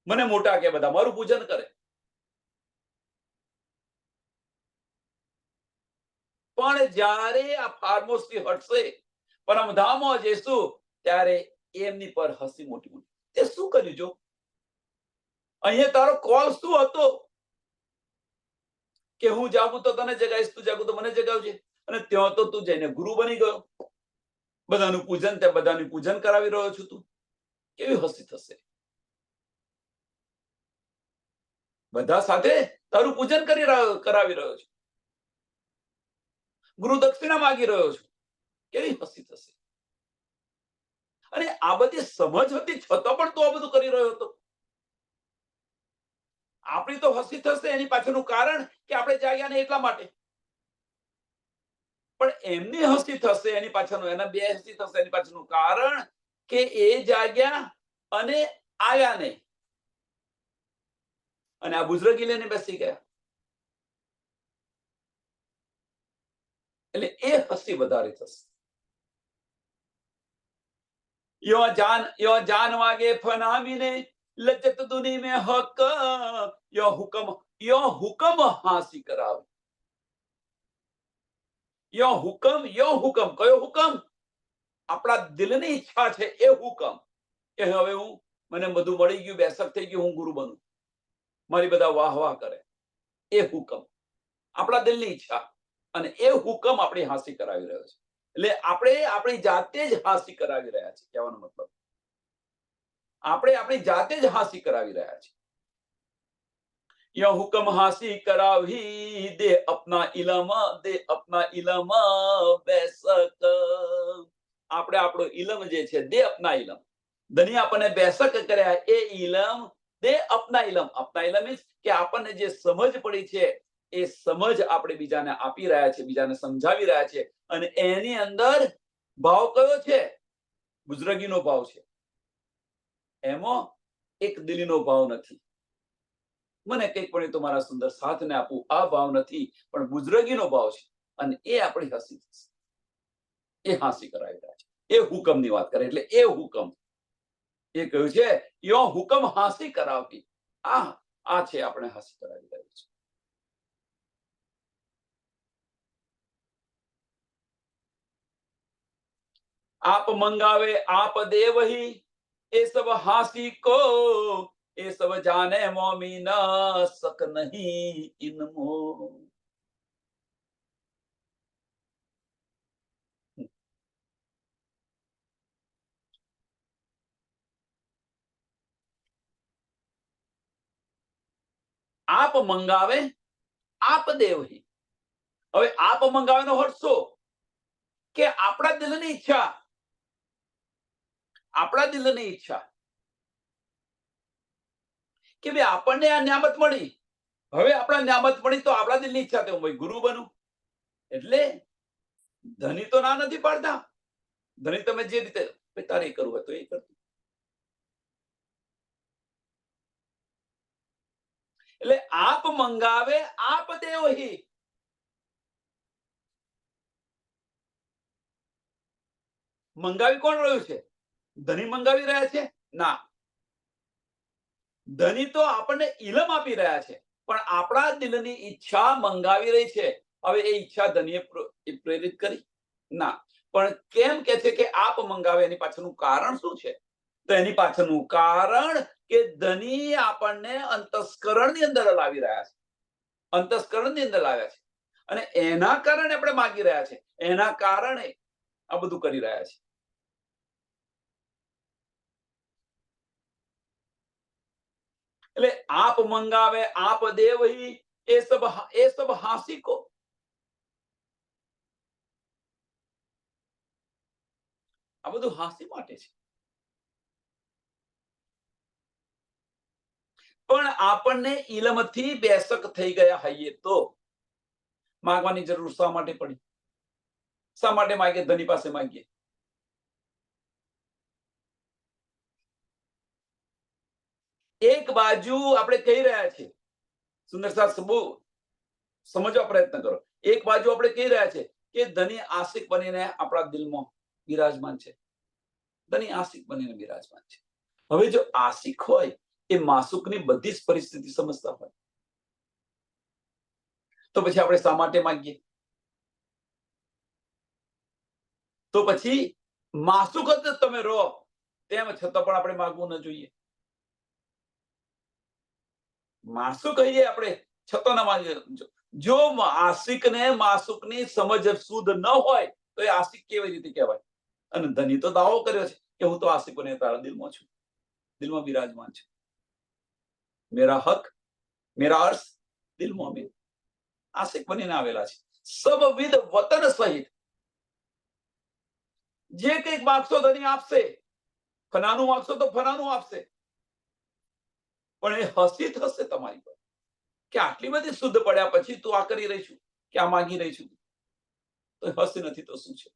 A: મને મોટા કે બધા મારું પૂજન કરે. પણ જ્યારે આ ફાર્મ હાઉસથી હટશે, પરમધામમાં જઈશું, ત્યારે એમની પર હસી મોટી મોટી. તે શું કર્યું? જો અહીંયા તારો કોલ શું હતો કે હું જાગું તો તને જગાવીશ, તું જાગું તો મને જગાવજે. અને ત્યાં તો તું જઈને ગુરુ બની ગયો. બધાનું પૂજન કરાવી રહ્યો છું તું. કેવી હસી થશે? બધા સાથે તારું પૂજન કરાવી રહ્યો છું, ગુરુ દક્ષિણા માંગી રહ્યો છું. કેવી હસી થશે? અને આ બધી સમજ હતી છતાં પણ તું આ બધું કરી રહ્યો હતો. આપણી તો હસી થશે એની પાછળનું કારણ કે આપણે જાગ્યા ને એટલા માટે. પણ એમની હસી થશે એની પાછળનું, એના બે હસી થશે એની પાછળનું કારણ કે એ જાગ્યા અને આયા નહીં, અને આ બુઝરગી લઈને બેસી ગયા. એટલે એ હસી વધારે થશે. યો જાન વાગે ફનામીને લજ્જત દુની મેં હક. યો હુકમ હાસી કરાવ. યો હુકમ કયો હુકમ? આપણા દિલની ઈચ્છા છે એ હુકમ કે હવે મને બધું મળી ગયું, બેસક થઈ ગયું, હું ગુરુ બનું, મારી બધા વાહ વાહ કરે. એ હુકમ આપણા દિલની ઈચ્છા, અને એ હુકમ આપણી હાંસી કરાવી રહ્યો છે. એટલે આપણે આપણી જાતે જ હાંસી કરાવી રહ્યા છે. કહેવાનો મતલબ આપણે આપણી જાતે જ હાંસી કરાવી રહ્યા છે. યો હુકમ હાંસી કરાવી દે અપના ઇલમ બેસક. આપણે આપણો ઇલમ જે છે, દે અપના ઇલમ. ધની આપણને બેસક કર્યા, એ ઇલમ દે અપના ઇલમ. અપના ઇલમ મીન્સ કે આપણને જે સમજ પડી છે એ સમજ આપણે બીજાને આપી રહ્યા છે, બીજાને સમજાવી રહ્યા છે, અને એની અંદર ભાવ કયો છે? બુઝરગીનો ભાવ છે. એમાં એક દિલીનો ભાવ નથી. મને કંઈક પણ તો મારા સુંદર સાથને આપું, આ ભાવ નથી, પણ બુઝરગીનો ભાવ છે. અને એ આપણી હસી થશે. એ હાંસી કરાવી રહ્યા છે. એ હુકમની વાત કરે એટલે એ હુકમ એ કહ્યું છે, યો હુકમ હાંસી કરાવતી. આ છે આપણે હાંસી કરાવી રહ્યું છે. आप मंगावे आप देव ही, ये सब हांसी को, ये सब जाने मोमी न सक नहीं इनमो. આપ મંગાવે આપ દેવહી. હવે આપ મંગાવેનો અર્થ શું? કે આપણા દિલની ઈચ્છા, આપણા દિલની ઈચ્છા કે ભાઈ આપણને આ નિયામત મળી, હવે આપણા નિયામત મળી તો આપણા દિલની ઈચ્છા તો ભાઈ ગુરુ બનું. એટલે ધની તો ના નથી પાડતા. ધની તમે જે રીતે તારે કરવું હોય તો એ કરતું. એટલે આપ મંગાવે આપ દેવહી. મંગાવી કોણ રહ્યું છે? ધની મંગાવી રહ્યા છે? ના, ધની તો આપણને ઇલમ આપી રહ્યા છે, પણ આપણા દિલની ઈચ્છા મંગાવી રહી છે. હવે એ ઈચ્છા ધનીએ પ્રેરિત કરી? ના. પણ કેમ કે છે કે આપ મંગાવે? એની પાછળનું કારણ શું છે? તો એની પાછળનું કારણ કે ધની આપણને અંતસ્કરણની અંદર લાવી રહ્યા છે, અંતસ્કરણની અંદર લાવ્યા છે, અને એના કારણે આપણે માગી રહ્યા છે, એના કારણે આ બધું કરી રહ્યા છે. એટલે આપ મંગાવે આપ દેવહી, એ સબ હાંસી કો. આ બધું હાંસી માટે છે. પણ આપણને ઇલમથી બેસક થઈ ગયા હઈએ તો માગવાની જરૂર શા માટે પડી? શા માટે માગીએ? ધની પાસે માગીએ. એક બાજુ આપણે કહી રહ્યા છીએ, સુંદર સાહેબ બહુ સમજવા પ્રયત્ન કરો. એક બાજુ આપણે કહી રહ્યા છે કે ધની આશિક બનીને આપણા દિલમાં બિરાજમાન છે. ધની આશિક બનીને બિરાજમાન છે. હવે જો આશિક હોય એ માસુકની બધી જ પરિસ્થિતિ સમજતા હોય તો પછી આપણે શા માટે માંગીએ? તો પછી માસુક જ તમે રહો તેમ છતાં પણ આપણે માંગવું ન જોઈએ. માસુક કહીએ આપણે છતાં ન માંગીએ. જો આશિકને માસુકની સમજ શુદ્ધ ન હોય તો એ આશિક કેવી રીતે કહેવાય? અને ધની તો દાવો કર્યો છે કે હું તો આશિક બને તારા દિલમાં છું, દિલમાં બિરાજમાન છું. મેરા હક મેરા અર્થ દિલમાં મેં આશિક બનીને આવેલા છે. સબવિધ વતન સહિત જે કંઈક માગશો ધની આપશે. ફલાનું માગશો તો ફલાનું આપશે. પણ એ હસી થશે તમારી પર કે આટલી બધી શુદ્ધ પડ્યા પછી તું આ કરી રહી છું, કે આ માંગી રહી છું, તો હસી નથી તો શું છે?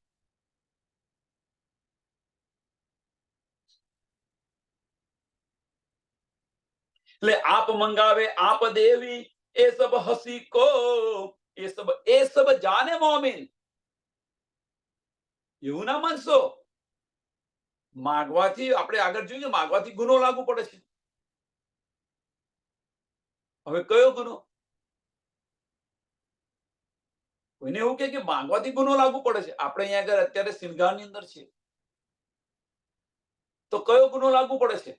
A: એટલે આપ મંગાવે આપ દેવી, એ સબ હસી કો, એ સબ જાને મોમિન. એવું ના માનશો. માગવાથી આપણે આગળ જોઈએ, માગવાથી ગુનો લાગુ પડે છે. હવે કયો ગુનો? કોઈને એવું કે માંગવાથી ગુનો લાગુ પડે છે. આપણે અહીંયા આગળ અત્યારે સિંગાની અંદર છે તો કયો ગુનો લાગુ પડે છે?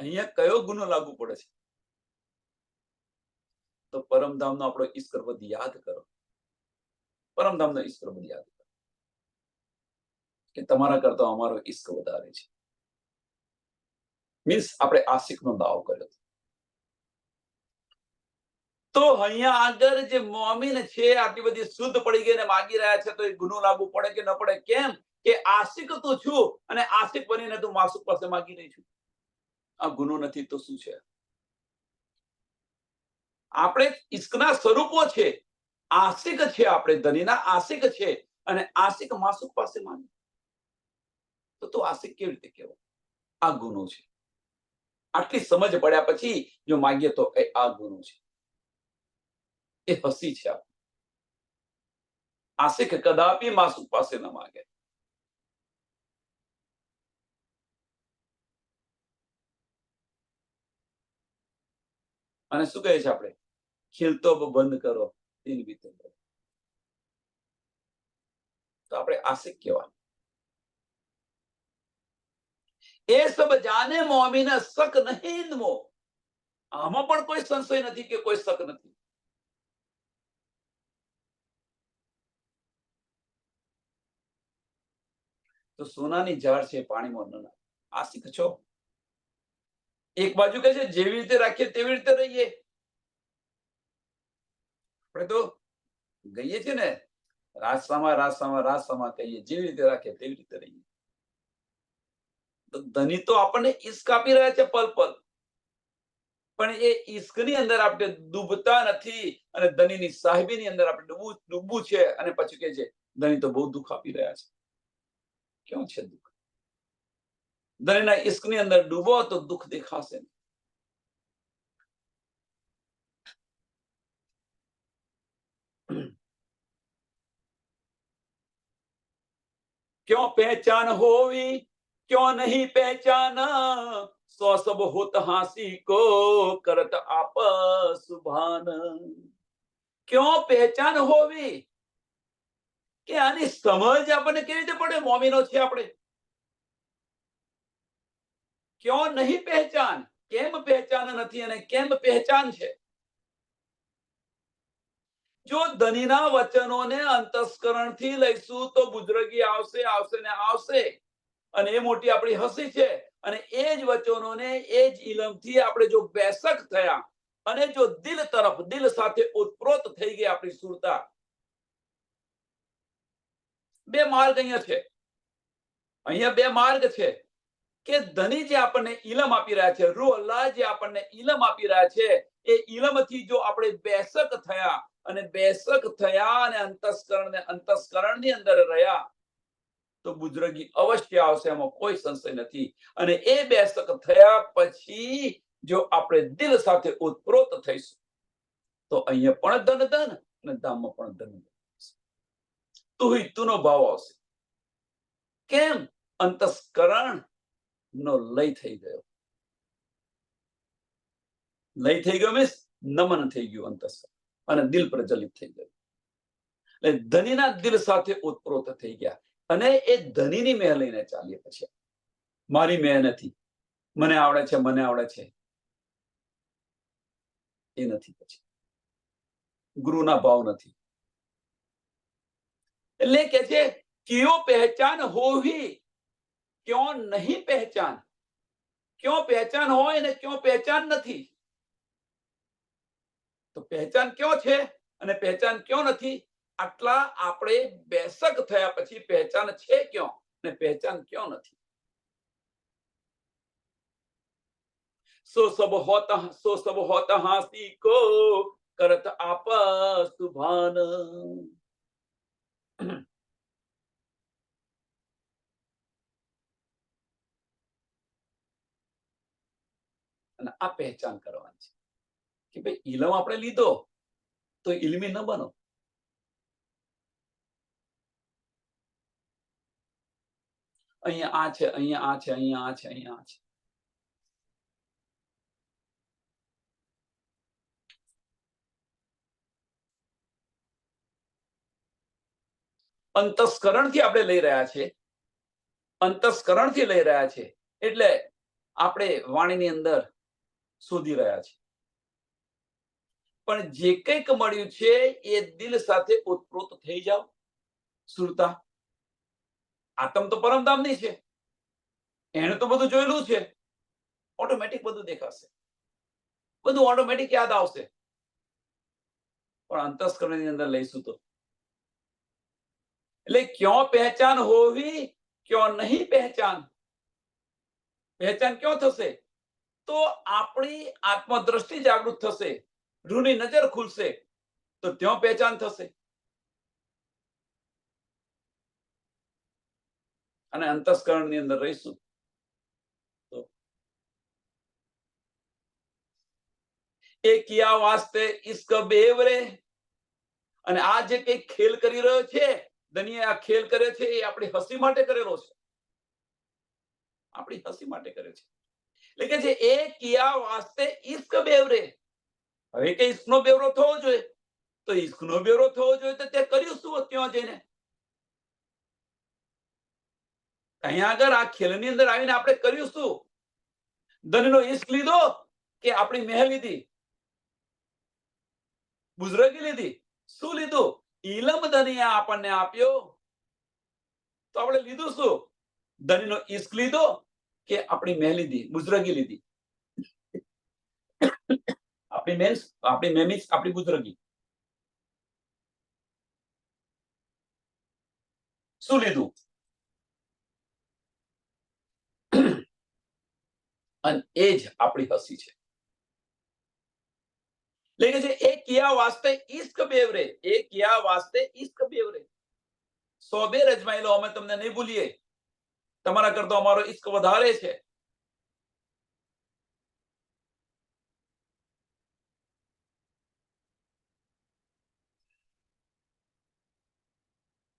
A: અહીંયા કયો ગુનો લાગુ પડે છે? તો પરમધામનો આપણો ઈશ્વરવદ યાદ કરો. પરમધામનો ઈશ્વરવદ યાદ કરો કે તમારા કરતા અમારો ઈશ્ક વધારે છે. મીન્સ આપણે આશિકનો દાવો કર્યો. તો અહીંયા આગળ જે મોમીન છે આટલી બધી શુદ્ધ પડી ગઈ ને માગી રહ્યા છે તો એ ગુનો લાગુ પડે કે ન પડે? કેમ કે આશિક તું છું અને આશિક બનીને તું માસુક પાસે માગી રહી છું. આ ગુનો નથી તો શું છે? આપણે ઈશ્કના સ્વરૂપો છે, આશિક છે, આપણે ધનીના આશિક છે અને આશિક માસુક પાસે માંગે તો આશિક કેવી રીતે કહેવાય? આ ગુનો છે. આટલી સમજ પડ્યા પછી જો માગીએ તો આ ગુનો છે, એ હસી છે. આશિક કદાપી માસુક પાસે ન માગે. અને શું કહે છે આપણે? ખીલતો બંધ કરો દિલ બીતે. તો આપણે આશિક કહેવાનું. એ સબ જાને મોમીન શક નહીં મો. આમાં પણ કોઈ સંશય નથી કે કોઈ શક નથી. તો સોનાની ઝાડ છે, પાણીમાં ન નાખ. આશિક છો. એક બાજુ કહે છે જેવી રીતે રાખીએ તેવી રીતે રહીએ. આપણે તો ગઈએ છીએ ને રાસમાં કહીએ, જેવી રીતે રાખીએ તેવી રીતે રહીએ. તો ધની તો આપણને ઈશ્ક આપી રહ્યા છે પલ પલ, પણ એ ઈશ્કની અંદર આપણે ડૂબતા નથી અને ધનીની સાહેબીની અંદર આપણે ડૂબવું છે. અને પછી કે છે ધની તો બહુ દુઃખ આપી રહ્યા છે. ક્યાં છે દુઃખ? ધનીના ઈશ્કની અંદર ડૂબો તો દુઃખ દેખાશે. क्यों पहचान होवी क्यों नहीं पहचाना, सौ सब होत हासी को करत आप सुभान. क्यों पहचान होवी કે આની સમજ આપણને કેવી રીતે પડે? મોમીનો છે આપણે. ક્यों નહીં પહેચાન, કેમ પહેચાન નથી અને કેમ પહેચાન છે? જો ધનીના વચનોને અંતસ્કરણથી લઈશું તો બુજરગી આવશે આવશે ને આવશે. અને એ મોટી આપણી હસી છે. અને એ જ વચનોને એ જ ઇલમથી આપણે જો બેસક થયા અને જો દિલ તરફ દિલ સાથે ઉત્પ્રોત થઈ ગઈ આપણી સુરતા. બે માર્ગ અહીંયા છે. અહીંયા બે માર્ગ છે કે ધની જે આપણને ઇલમ આપી રહ્યા છે, રૂહ અલ્લાહ જે આપણને ઇલમ આપી રહ્યા છે, એ ઇલમથી જો આપણે બેસક થયા અને બેસક થયા અને અંતસ્કરણની અંદર રહ્યા તો બુજરગી અવશ્ય આવશે, એમાં કોઈ સંશય નથી. અને એ બેસક થયા પછી જો આપણે દિલ સાથે ઉત્પ્રોત થઈશું તો અહીંયા પણ ધન ધન અને ધામમાં પણ ધન. તુનો ભાવ આવશે. કેમ? અંતસ્કરણ નો લય થઈ ગયો. લય થઈ ગયો મીન્સ નમન થઈ ગયું અંતસ્કરણ અને દિલ પ્રજ્વલિત થઈ ગયું. એટલે ધનીના દિલ સાથે ઉત્પ્રોત થઈ ગયા અને એ ધનીની મેં લઈને ચાલીએ પછી. મારી મેં નથી, મને આવડે છે, મને આવડે છે, એ નથી. પછી ગુરુના ભાવ નથી. એટલે કે છે ક્યો પહેચાન હોવી ક્યો નહીં પહેચાન. ક્યો પહેચાન હોય ને ક્યો પહેચાન નથી. તો પહેચાન ક્યો છે અને પહેચાન ક્યો નથી, આટલા આપણે બેસક થયા પછી પહેચાન છે ક્યો ને પહેચાન ક્યો નથી. સો સબ હોતા હાસી કો કરત આપ સુભાન. અને આ પહેચાન કરવાની છે કે ભાઈ ઇલમ આપણે લીધો તો ઇલમી ન બનો. અહીંયા આ છે, અહીંયા આ છે, અહીંયા આ છે, અહીંયા આ છે. અંતસ્કરણથી આપણે લઈ રહ્યા છે, અંતસ્કરણથી લઈ રહ્યા છે. એટલે આપણે વાણીની અંદર શોધી રહ્યા છે. પણ જે કંઈક મળ્યું છે એ દિલ સાથે ઉત્પ્રોત થઈ જાવ સુરતા. આતમ તો પરમધામની છે, એને તો બધું જોયેલું છે. ઓટોમેટિક બધું દેખાશે, બધું ઓટોમેટિક યાદ આવશે. પણ અંતસ્કરણની અંદર લઈશું તો એટલે ક્યાં પહેચાન હોવી क्यों नहीं पहचान? पहचान क्यों थશે? तो આપણી આત્મદ્રષ્ટિ જાગૃત થશે, રૂની નજર ખુલશે, તો ત્યો પહેચાન થશે. અને અંતસ્કરણની અંદર રહીશું તો એ કિયા વાસ્તે ઇશ્ક બેવરે. અને આ જે કઈ ખેલ કરી રહ્યો છે, દનિએ આ ખેલ કરે છે, એ આપણી હસી માટે કરેલો છે, આપણી હસી માટે કરે છે. એટલે કે જે એ કિયા વાસ્તે ઇશ્ક બેવરે. હવે કે ઇશ્કનો બેવરો થવો જોઈએ, તો ઇશ્કનો બેવરો થવો જોઈએ તો તે કર્યું શું ત્યાં જઈને? અહીંયા આગળ આ ખેલની અંદર આવીને આપણે કર્યું શું? ધનનો ઇશ્ક લીધો કે આપણી મહેલ લીધી, બુઝરગી લીધી? શું લીધું? ઇલમ ધનિએ આપણને આપ્યો, તો આપણે લીધું શું? ધનનો ઇશ્ક લીધો કે આપણી મહેલ લીધી, બુઝરગી લીધી? આપણી મહેલ, આપણી મહેલ મીન્સ આપણી બુઝરગી. શું લીધું? અને એ જ આપણી હસી છે. એટલે કે એ કિયા વાસ્તે ઇશ્ક બેવરે, એ કિયા વાસ્તે ઇશ્ક બેવરે. 100 બેર અજમાઈ લો, અમે તમને નહીં ભૂલીએ, તમારા કરતો અમારો ઇશ્ક વધારે છે.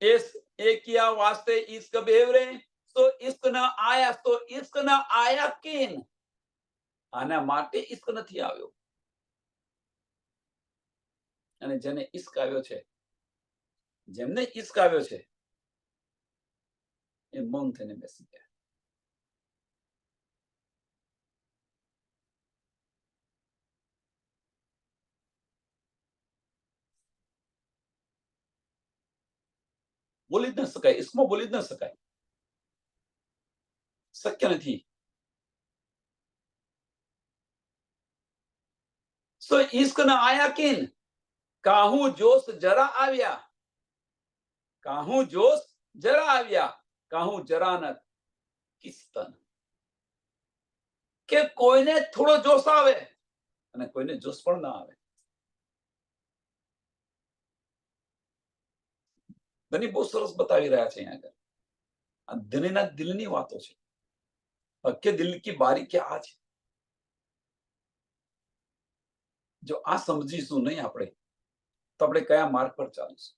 A: એ કિયા વાસ્તે ઇશ્ક બેવરે, તો ઇશ્ક ન આયા, તો ઇશ્ક ન આયા કેન? આના માટે ઇશ્ક નથી આવ્યો. અને જેને ઇશ્ક આવ્યો છે, જેમને ઇશ્ક આવ્યો છે, એ મૌન થઈને બેસી ગયા. બોલી જ ન શકાય, ઇશ્કમાં બોલી જ ન શકાય, શક્ય નથી. તો ઇશ્ક ન આયા કેન? કાહું જોશ જરા આવ્યા, કાહું જોશ જરા આવ્યા, કાહું જરા ન કિસ્તન. કે કોઈને થોડો જોશ આવે અને કોઈને જોશ પણ ના આવે. ધની બહુ સરસ બતાવી રહ્યા છે અહીંયા આગળ. આ ધનીના દિલની વાતો છે. કે દિલ की बारीकी આ છે. જો આ સમજીશું નહીં આપણે, તો આપણે કયા માર્ગ પર ચાલીશું?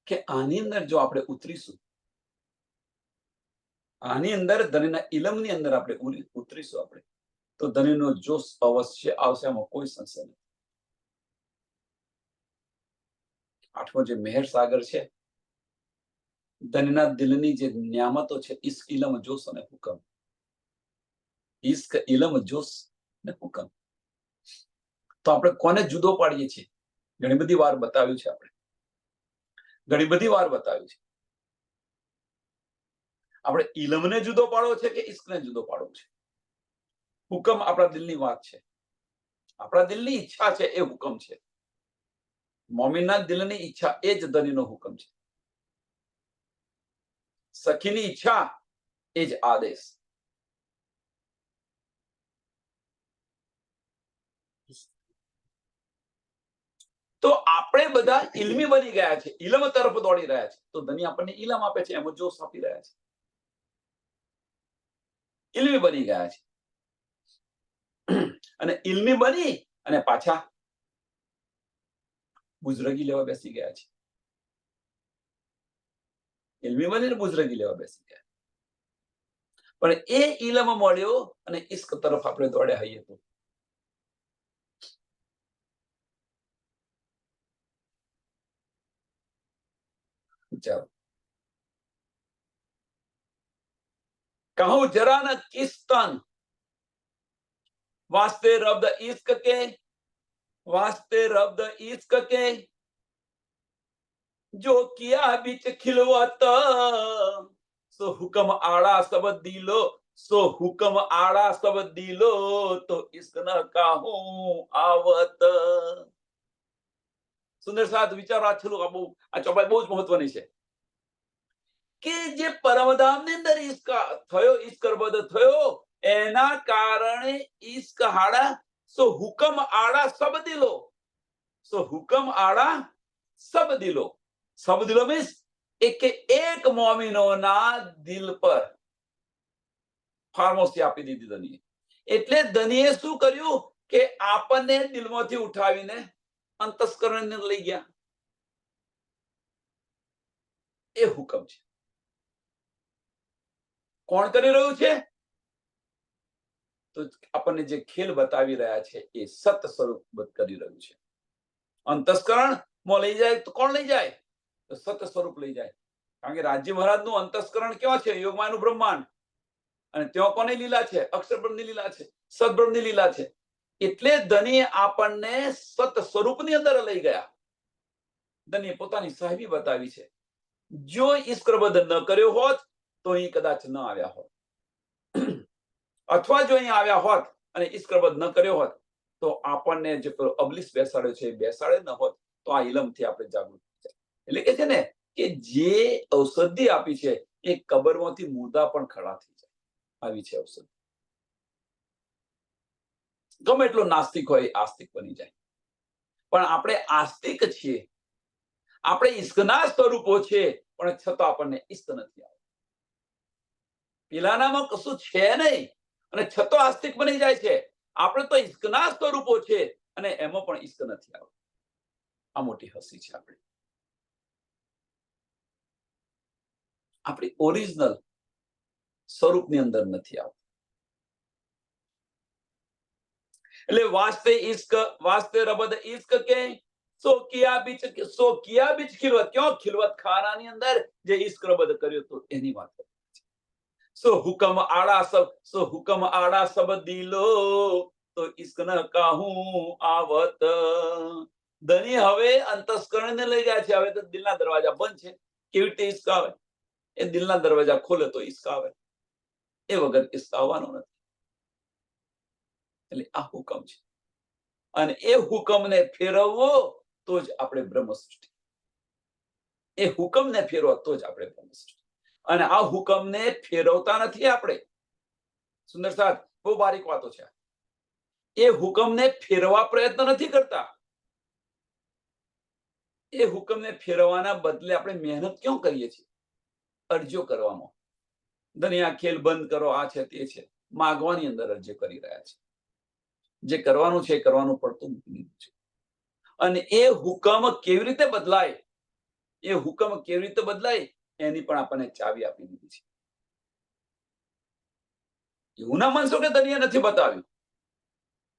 A: કે આની અંદર જો આપણે ઉતરીશું, આની અંદર ધનીના ઇલમની અંદર આપણે ઉતરીશું આપણે, તો ધનીનો જોશ અવશ્ય આવશે, આમાં કોઈ સંશય નથી. આઠમો જે મેહર સાગર છે, ધનીના દિલની જે નિયામતો છે, ઇશ્ક, ઇલમ, જોશ અને હુકમ. ઇશ્ક, ઇલમ, જોશ અને હુકમ. તો આપણે કોને જુદો પાડીએ છીએ? ઘણી બધી વાર બતાવ્યું છે આપણે, ઘણી બધી વાર બતાવ્યું છે. આપણે ઇલમને જુદો પાડવો છે કે ઇશ્કને જુદો પાડવો છે? હુકમ આપણા દિલની વાત છે, આપણા દિલની ઈચ્છા છે, એ હુકમ છે. મોમીનના દિલની ઈચ્છા એ જ ધનીનો હુકમ છે. સખીની ઈચ્છા એ જ આદેશ. તો આપણે બધા ઇલ્મી બની ગયા છે, ઇલમ તરફ દોડી રહ્યા છે. તો ધની આપણને ઇલમ આપે છે, એમ જોશ આપી રહ્યા છે, ઇલ્મી બની ગયા છે. અને ઇલ્મી બની અને પાછા બુઝરગી લેવા બેસી ગયા છે. ઇલ્મી બનીને બુઝરગી લેવા બેસી ગયા. પણ એ ઇલમ મળ્યો અને ઇશ્ક તરફ આપણે દોડ્યા હઈએ તો વિચારો. કહું જરા ન કિસ્તન, वास्ते रब्द इश्क के, वास्ते रब्द इश्क के, जो किया बीच खिलवत, सो हुक्म आड़ा सब दिलो સો હુકમ આડા સબ દિલો તો ઇશ્ક ન કાહું આવત. સુંદર સાથ વિચારો. આ છેલ્લું આ ચોપાઈ બહુ જ મહત્વની છે કે જે પરમધામની અંદર ઇશ્ક થયો, ઈશ્કરબદ્ધ થયો, એના કારણે ઇશ્ક હાડા સો હુકમ આડા સબ દિલો. સો હુકમ આડા સબ દિલો. સબ દિલો મીન્સ એક મોમિનોના દિલ પર ફાર્મોસી આપી દીધી ધનીએ. એટલે ધનીએ શું કર્યું કે આપણને દિલમાંથી ઉઠાવીને અંતસ્કરણ લઈ ગયા. એ હુકમ છે. કોણ કરી રહ્યું છે? તો આપણને જે ખેલ બતાવી રહ્યા છે એ સત સ્વરૂપ કરી રહ્યું છે. અંતસ્કરણ માં લઈ જાય તો કોણ લઈ જાય? તો સત સ્વરૂપ લઈ જાય. કારણ કે રાજ્ય મહારાજનું અંતસ્કરણ ક્યાં છે? યોગમાયાનું બ્રહ્માંડ. અને ત્યાં કોની લીલા છે? અક્ષર બ્રહ્મની લીલા છે, સદબ્રહ્મની લીલા છે. એટલે ધની આપણને સત સ્વરૂપની અંદર લઈ ગયા. ધનીએ પોતાની સાહેબી બતાવી છે. જો ઈશ્વરબદ્ધ ન કર્યો હોત તો અહીં કદાચ ન આવ્યા હોત, અથવા જો અહીં આવ્યા હોત અને ઈશ્વરબદ્ધ ન કર્યો હોત તો આપણને જે અબલીસ બેસાડ્યો છે એ બેસાડે ન હોત તો આ ઇલમથી આપણે જાગૃત થઈ જાય. એટલે કે છે ને કે જે ઔષધિ આપી છે એ કબરમાંથી મુર્દા પણ ખડા થઈ જાય. આવી છે ઔષધિ. ગમે એટલો નાસ્તિક હોય આસ્તિક બની જાય. પણ આપણે આસ્તિક છીએ, આપણે ઈશ્કના સ્વરૂપો છે, પણ છતાં આપણને ઈશ્ક નથી આવતું. પેલાનામાં કશું છે નહીં અને છતાં આસ્તિક બની જાય છે. આપણે તો ઈશ્કના સ્વરૂપો છે અને એમાં પણ ઈશ્ક નથી આવતું. આ મોટી હસી છે આપણી. આપણી ઓરિજિનલ સ્વરૂપની અંદર નથી આવતું. એટલે વાસ્તે ઈશ્ક, વાસ્તે રબદ ઈશ્ક કે સો કિયા બીચ ખિલવત. ક્યો ખિલવત ખાનાની અંદર જે ઈશ્ક રબદ કર્યો તો એની વાત છે. સો હુકમ આડા સબ દિલો તો ઈશ્ક ન કાહું આવત. ધની હવે અંતસ્કરણને લઈ ગયા છે. હવે તો દિલના દરવાજા બંધ છે. કેવી રીતે ઈશ્ક આવે? એ દિલના દરવાજા ખોલે તો ઈશ્ક આવે. એ વગર ઈશ્ક આવવાનો નથી. એટલે આ હુકમ છે. અને એ હુકમને ફેરવવો તો જ આપણે બ્રહ્મ સૃષ્ટિ. એ હુકમને ફેરવો તો જ આપણે બ્રહ્મ સૃષ્ટિ. અને આ હુકમને ફેરવતા નથી આપણે. સુંદર સાથ, બહુ બારીક વાતો છે. એ હુકમને ફેરવા પ્રયત્ન નથી કરતા. એ હુકમને ફેરવાના બદલે આપણે મહેનત ક્યાં કરીએ છીએ? અરજીઓ કરવામાં. દુનિયા ખેલ બંધ કરો, આ છે તે છે, માગવાની અંદર અરજીઓ કરી રહ્યા છે. જે કરવાનું છે એ કરવાનું પડતું મૂકી દીધું છે. અને એ હુકમ કેવી રીતે બદલાય, એ હુકમ કેવી રીતે બદલાય એની પણ આપણને ચાવી આપી દીધી છે. એવું ના માનશો કે દુનિયા નથી બતાવ્યું.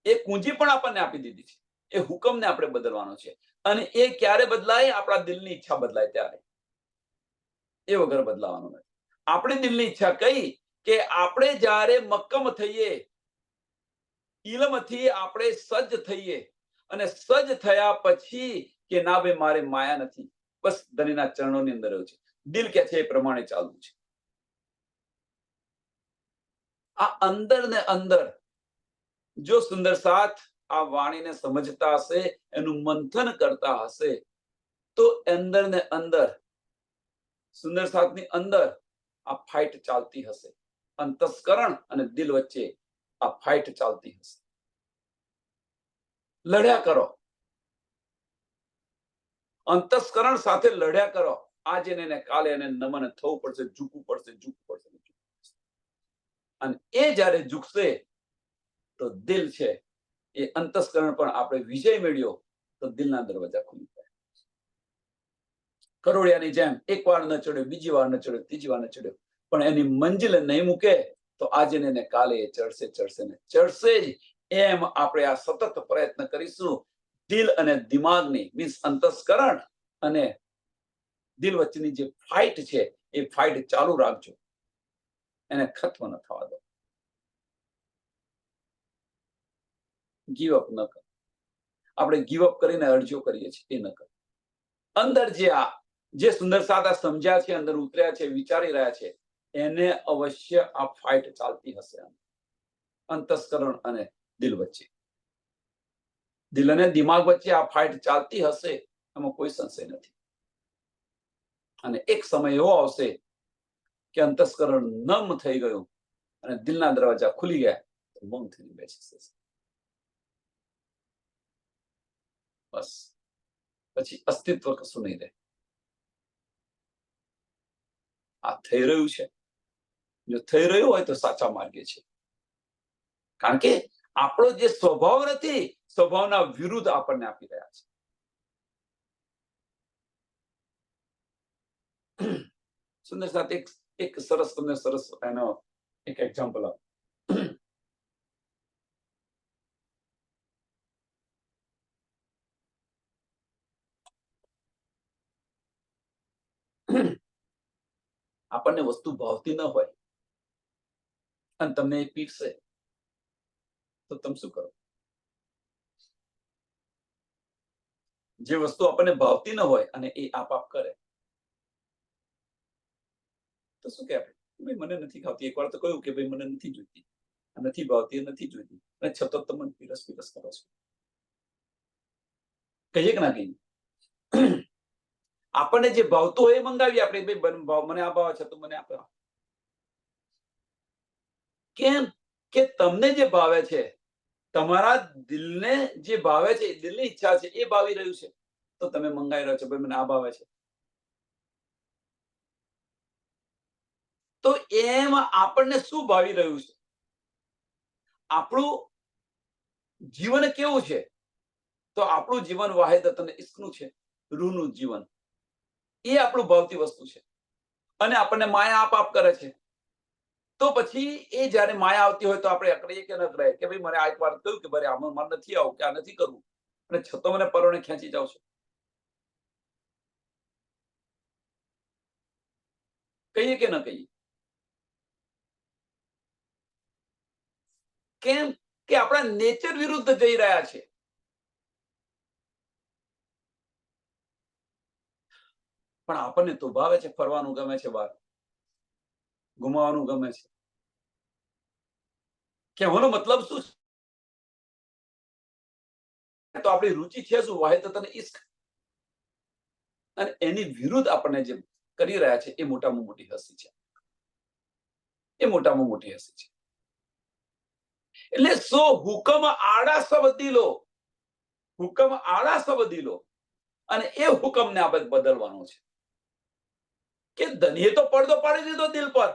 A: એ કુંજી પણ આપણને આપી દીધી છે. એ હુકમને આપણે બદલવાનો છે. અને એ ક્યારે બદલાય? આપણા દિલની ઈચ્છા બદલાય ત્યારે. એ વગર બદલાવાનો નથી. આપણી દિલની ઈચ્છા કઈ કે આપણે જ્યારે મક્કમ થઈએ, ઇલમથી આપણે સજ્જ થઈએ, અને સજ્જ થયા પછી કે ના ભાઈ મારે માયા નથી, બસ ધનીના ચરણોની અંદર રહ્યું છે. દિલ કે છે એ પ્રમાણે ચાલવું છે. આ અંદર ને અંદર જો સુંદર સાથ આ વાણીને સમજતા હશે, એનું મંથન કરતા હશે, તો અંદર ને અંદર સુંદર સાથની અંદર આ ફાઇટ ચાલતી હશે. અંતસ્કરણ અને દિલ વચ્ચે આ ફાઇટ ચાલતી હશે. લડ્યા કરો. અંતસ્કરણ સાથે લડ્યા કરો. આજે ને કાલે એને નમન થવું પડશે, ઝૂકવું પડશે. અને એ જ્યારે ઝૂકશે તો દિલ છે એ અંતસ્કરણ પણ આપણે વિજય મેળ્યો તો દિલના દરવાજા ખુલી જાય. કરોડિયાની જેમ એક વાર ન ચડ્યો, બીજી વાર ન ચડ્યો, ત્રીજી વાર ન ચડ્યો, પણ એની મંજિલ નહીં મૂકે તો આજે ને કાલે એ ચડશે ને ચડશે જ. એમ આપણે આ સતત પ્રયત્ન કરીશું. દિલ અને દિમાગની મીન્સ અંતસ્કરણ અને દિલ વચ્ચેની જે ફાઇટ છે એ ફાઇટ ચાલુ રાખજો. એને ખત્મ ન થવા દો. ગીવ અપ ન કરો. આપણે ગીવ અપ કરીને અરજીઓ કરીએ છીએ એ ન કરો. અંદર જે સુંદર સાદા સમજ્યા છે, અંદર ઉતર્યા છે, વિચારી રહ્યા છે, એને અવશ્ય આ ફાઇટ ચાલતી હશે, અંતસ્કરણ અને દિલ વચ્ચે, દિલ અને દિમાગ વચ્ચે આ ફાઇટ ચાલતી હશે, એમાં કોઈ સંશય નથી. અને એક સમય એવો આવશે કે અંતસ્કરણ નમ થઈ ગયું અને દિલના દરવાજા ખુલી ગયા તો મૌન થઈને બેસી જશે. બસ પછી અસ્તિત્વ કશું નહીં રહે. આ થઈ રહ્યું છે. જો થઈ રહ્યું હોય તો સાચા માર્ગે છે. કારણ કે આપણો જે સ્વભાવ નથી, સ્વભાવના વિરુદ્ધ આપણને આપી રહ્યા છે. સુંદર સાથ એક સરસ તમને સરસ એનો એક એક્ઝામ્પલ આપો. આપણને વસ્તુ ભાવતી ન હોય અને તમને એ પીરસે તો તમે શું કરો? જે વસ્તુ આપણને ભાવતી ન હોય અને એ આપ કરે તો શું કે આપણે, ભાઈ મને નથી ખાવતી. એકવાર તો કહ્યું કે ભાઈ મને નથી જોઈતી, નથી ભાવતી, નથી જોઈતી, અને છતાં તમે પીરસ પીરસ કરો છો. કહીએ કે ના કહીએ? આપણને જે ભાવતું હોય એ મંગાવીએ આપણે, ભાઈ મને આ ભાવે છે તો મને આપો. કેમ કે તમને જે ભાવે છે, તમારા દિલને જે ભાવે છે, દિલની ઈચ્છા છે, એ ભાવી રહ્યું છે તો તમે મંગાવી રહ્યો છો, ભાઈ મને આ ભાવે છે. તો એમ આપણને શું ભાવી રહ્યું છે? આપણું જીવન કેવું છે? તો આપણું જીવન વાહિદત અને ઇશ્કનું છે, રૂહનું જીવન. એ આપણું ભાવતી વસ્તુ છે અને આપણને માયા આપ કરે છે. તો પછી એ જયારે માયા આવતી હોય તો આપણે અકળીએ કે ન અકળાય કે ભાઈ મને આ એક વાર કહ્યું કે ભાઈ આમાં મન નથી આવું કે આ નથી કરવું, અને છતાં મને પરોણે ખેંચી જાવ છો. કહીએ કે ન કહીએ? કેમ કે આપણા નેચર વિરુદ્ધ જઈ રહ્યા છે. પણ આપણને તો ભાવે છે, ફરવાનું ગમે છે, બહાર ગુમાવાનું ગમે છે. કહેવાનો મતલબ શું છે? તો આપણી રુચિ છે શું? વાહિદત અને ઇશ્ક. અને એની વિરુદ્ધ આપણને જે કરી રહ્યા છે એ મોટામાં મોટી હસી છે. એ મોટામાં મોટી હસી છે. એટલે સો હુકમ આડા સબદી લો, હુકમ આડા સબદી લો, અને એ હુકમને આપણે બદલવાનો છે. કે ધનીએ તો પડદો પાડી દીધો દિલ પર,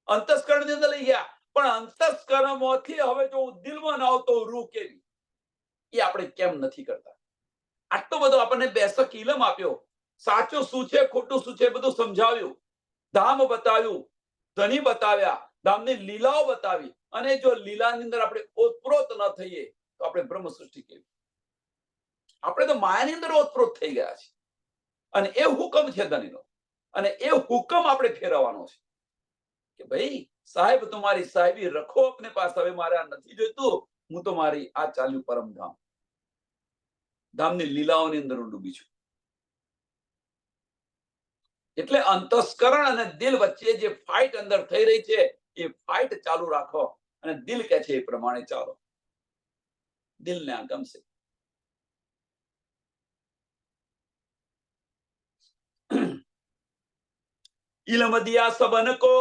A: અંતસ્કરણની અંદર લઈ ગયા, પણ અંતસ્કરણમાંથી હવે જો દિલમાં ના આવતો રૂહ કેવી, એ આપણે કેમ નથી કરતા? આટલો બધો આપણને બેસક ઇલમ આપ્યો, સાચું શું છે ખોટું શું છે બધું સમજાવ્યું, ધામ બતાવ્યું, ધણી બતાવ્યા, ધામની લીલાઓ બતાવી, અને જો લીલાની અંદર આપણે ઓતપ્રોત ન થઈએ તો આપણે બ્રહ્મ સૃષ્ટિ કેવી? આપણે તો માયાની અંદર ઓતપ્રોત થઈ ગયા છે. અને એ હુકમ છે ધણીનો, અને એ હુકમ આપણે ફેરવવાનો છે કે ભાઈ સાહેબ તમારી સાહેબી રખો આપને પાસ, હવે મારે આ નથી જોઈતું, હું તો મારી આ ચાલ્યું પરમધામ, ધામની લીલાઓની અંદર હું ડૂબી છું. એટલે અંતસ્કરણ અને દિલ વચ્ચે જે ફાઇટ અંદર થઈ રહી છે એ ફાઇટ ચાલુ રાખો અને દિલ કે છે એ પ્રમાણે ચાલો. દિલને આ ગમશે. ઇલ્મ દિયા સબન કો,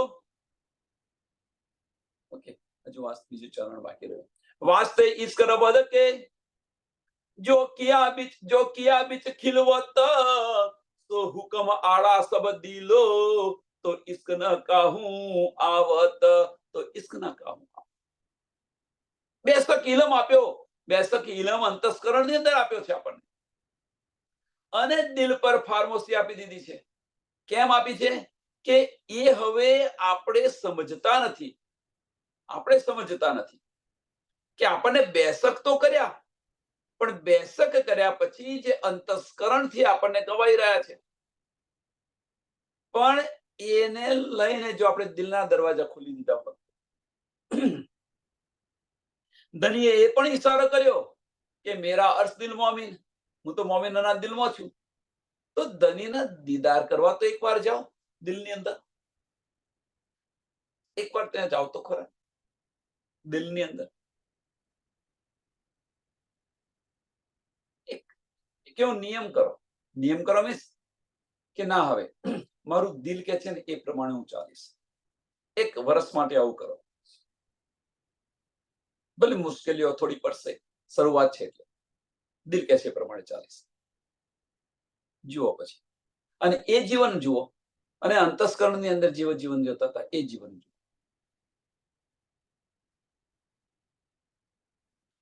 A: ઓકે, હજુ બીજું ચરણ બાકી રહ્યું. વાસ્તે ઇશ્ક રબદ કે જો કિયા બીચ ખિલવત, તો હુકમ આડા સબ દિલો, તો ઇશ્ક ન કાહું આવત, તો ઇશ્ક ન કાહું. બેસક ઇલમ આપ્યો, બેસક ઇલમ અંતસ્કરણ ની અંદર આપ્યો છે આપણને, અને દિલ પર ફાર્મસી આપી દીધી છે. કેમ આપી છે? કે એ હવે આપણે સમજતા નથી, આપણે સમજતા નથી કે આપણને બેસક તો કર્યા, પણ બેસક કર્યા પછી જે અંતસ્કરણથી આપણને ગવાઈ રહ્યા છે, પણ એને લઈને જો આપણે દિલના દરવાજા ખોલી દીધા હોત, ધનીએ એ પણ ઈશારો કર્યો કે મેરા અર્શ દિલ મોમિન, હું તો મોમિનના દિલમાં છું, તો ધનીના દીદાર કરવા તો એકવાર જાઓ દિલની અંદર. એકવાર ત્યાં જાઓ તો ખરા, દિલની અંદર એક કેવો નિયમ કરો. નિયમ કરો મીન્સ કે ના, હવે મારું દિલ કે છે ને એ પ્રમાણે હું ચાલીશ. એક વર્ષ માટે આવું કરો. ભલે મુશ્કેલીઓ થોડી પડશે, શરૂઆત છે એટલે દિલ કે છે એ પ્રમાણે ચાલીશ. જુઓ પછી, અને એ જીવન જુઓ, અને અંતસ્કરણની અંદર જેવું જીવન જોતા હતા એ જીવન જુઓ.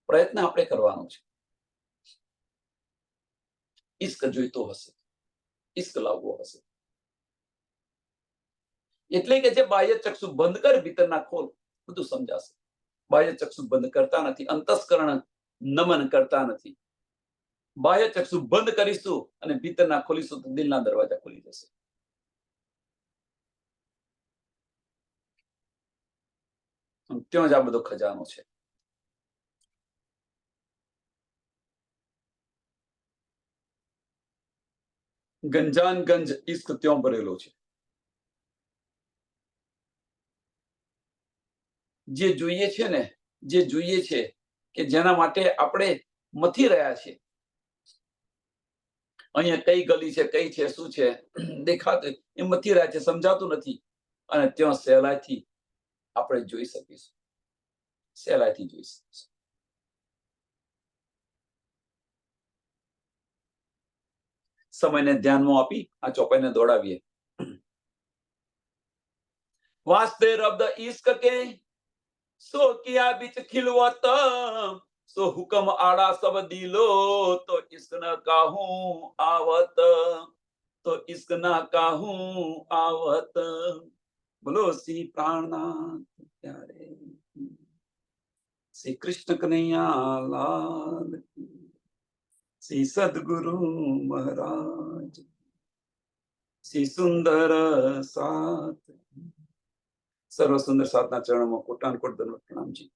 A: પ્રયત્ન આપણે કરવાનો છે. ઈશ્ક જોઈતો હશે, ઈશ્ક લાવવો હશે, એટલે કે જે બાહ્ય ચક્ષુ બંધ કર, ભીતરના ખોલ, બધું સમજાશે. બાહ્ય ચક્ષુ બંધ કરતા નથી, અંતસ્કરણ નમન કરતા નથી. બાહ્ય ચક્ષુ બંધ કરીશું અને ભીતરના ખોલીશું તો દિલના દરવાજા ખુલી જશે. ત્યાં જ આ બધો ખજાનો છે. ગંજાન ગંજ ઈશ્ક ત્યાં ભરેલો છે. જે જોઈએ છે ને, જે જોઈએ છે કે જેના માટે આપણે મથી રહ્યા છે, અહીંયા કઈ ગલી છે, કઈ છે, શું છે દેખાતું એ મથી રહ્યા છે, સમજાતું નથી. અને ત્યાં સહેલાઈથી આપણે જોઈ શકીશું, સહેલાઈથી જોઈ શકીશું. સમયને ધ્યાનમાં આપી આ ચોપાઈને દોડાવીએ. વાસ્તે રબ્દ ઈશ્ક કે સો કિયા બીચ ખિલવત, સો હુકમ આડા સબ દિલો, તો ઇશ્ક ન કાહું આવત, તો ઇશ્ક ના કાહું આવત. બોલો શ્રી પ્રાણનાથ પ્યારે શ્રી કૃષ્ણ કનૈયા લાલ, શ્રી સદગુરુ મહારાજ, શ્રી સુંદર સાથ. સર્વ સુંદર સાધના ચરણોમાં કોટાન કોટ દંડવત પ્રણામજી.